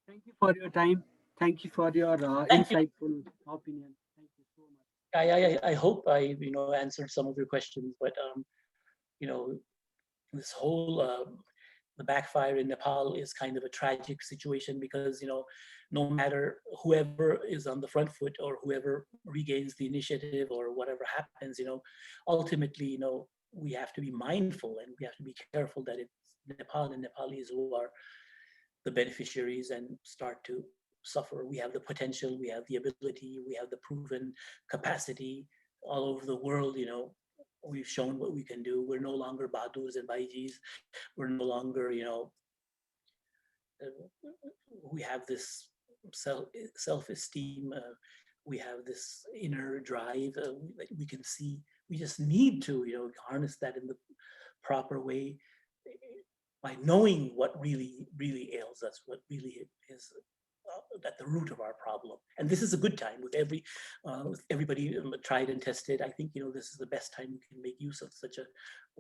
Thank you for your time. Thank you for your Thank you. insightful opinion. Thank you so much. I hope I answered some of your questions, but you know this whole the backfire in Nepal is kind of a tragic situation because no matter whoever is on the front foot or whoever regains the initiative or whatever happens, ultimately we have to be mindful and we have to be careful that it's Nepal and Nepalis who are the beneficiaries and start to suffer. We have the potential, we have the ability, we have the proven capacity all over the world. We've shown what we can do. We're no longer Badus and Baijis. We're no longer, we have this self-esteem. We have this inner drive that we can see. We just need to, harness that in the proper way by knowing what really, really ails us, what really is at the root of our problem. And this is a good time with everybody tried and tested. I think this is the best time we can make use of such a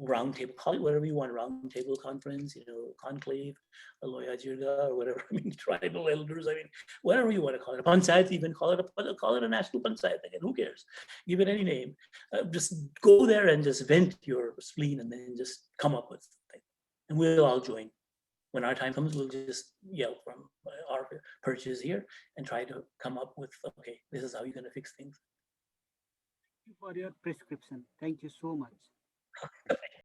roundtable, call it whatever you want, roundtable conference, conclave, a loya jirga, or whatever. I mean, tribal elders. I mean, whatever you want to call it, a panchayat, even call it a national panchayat. Again, who cares? Give it any name. Just go there and just vent your spleen, and then just come up with something, and we'll all join. When our time comes, we'll just yell from our perches here and try to come up with, okay, this is how you're going to fix things. Thank you for your prescription. Thank you so much.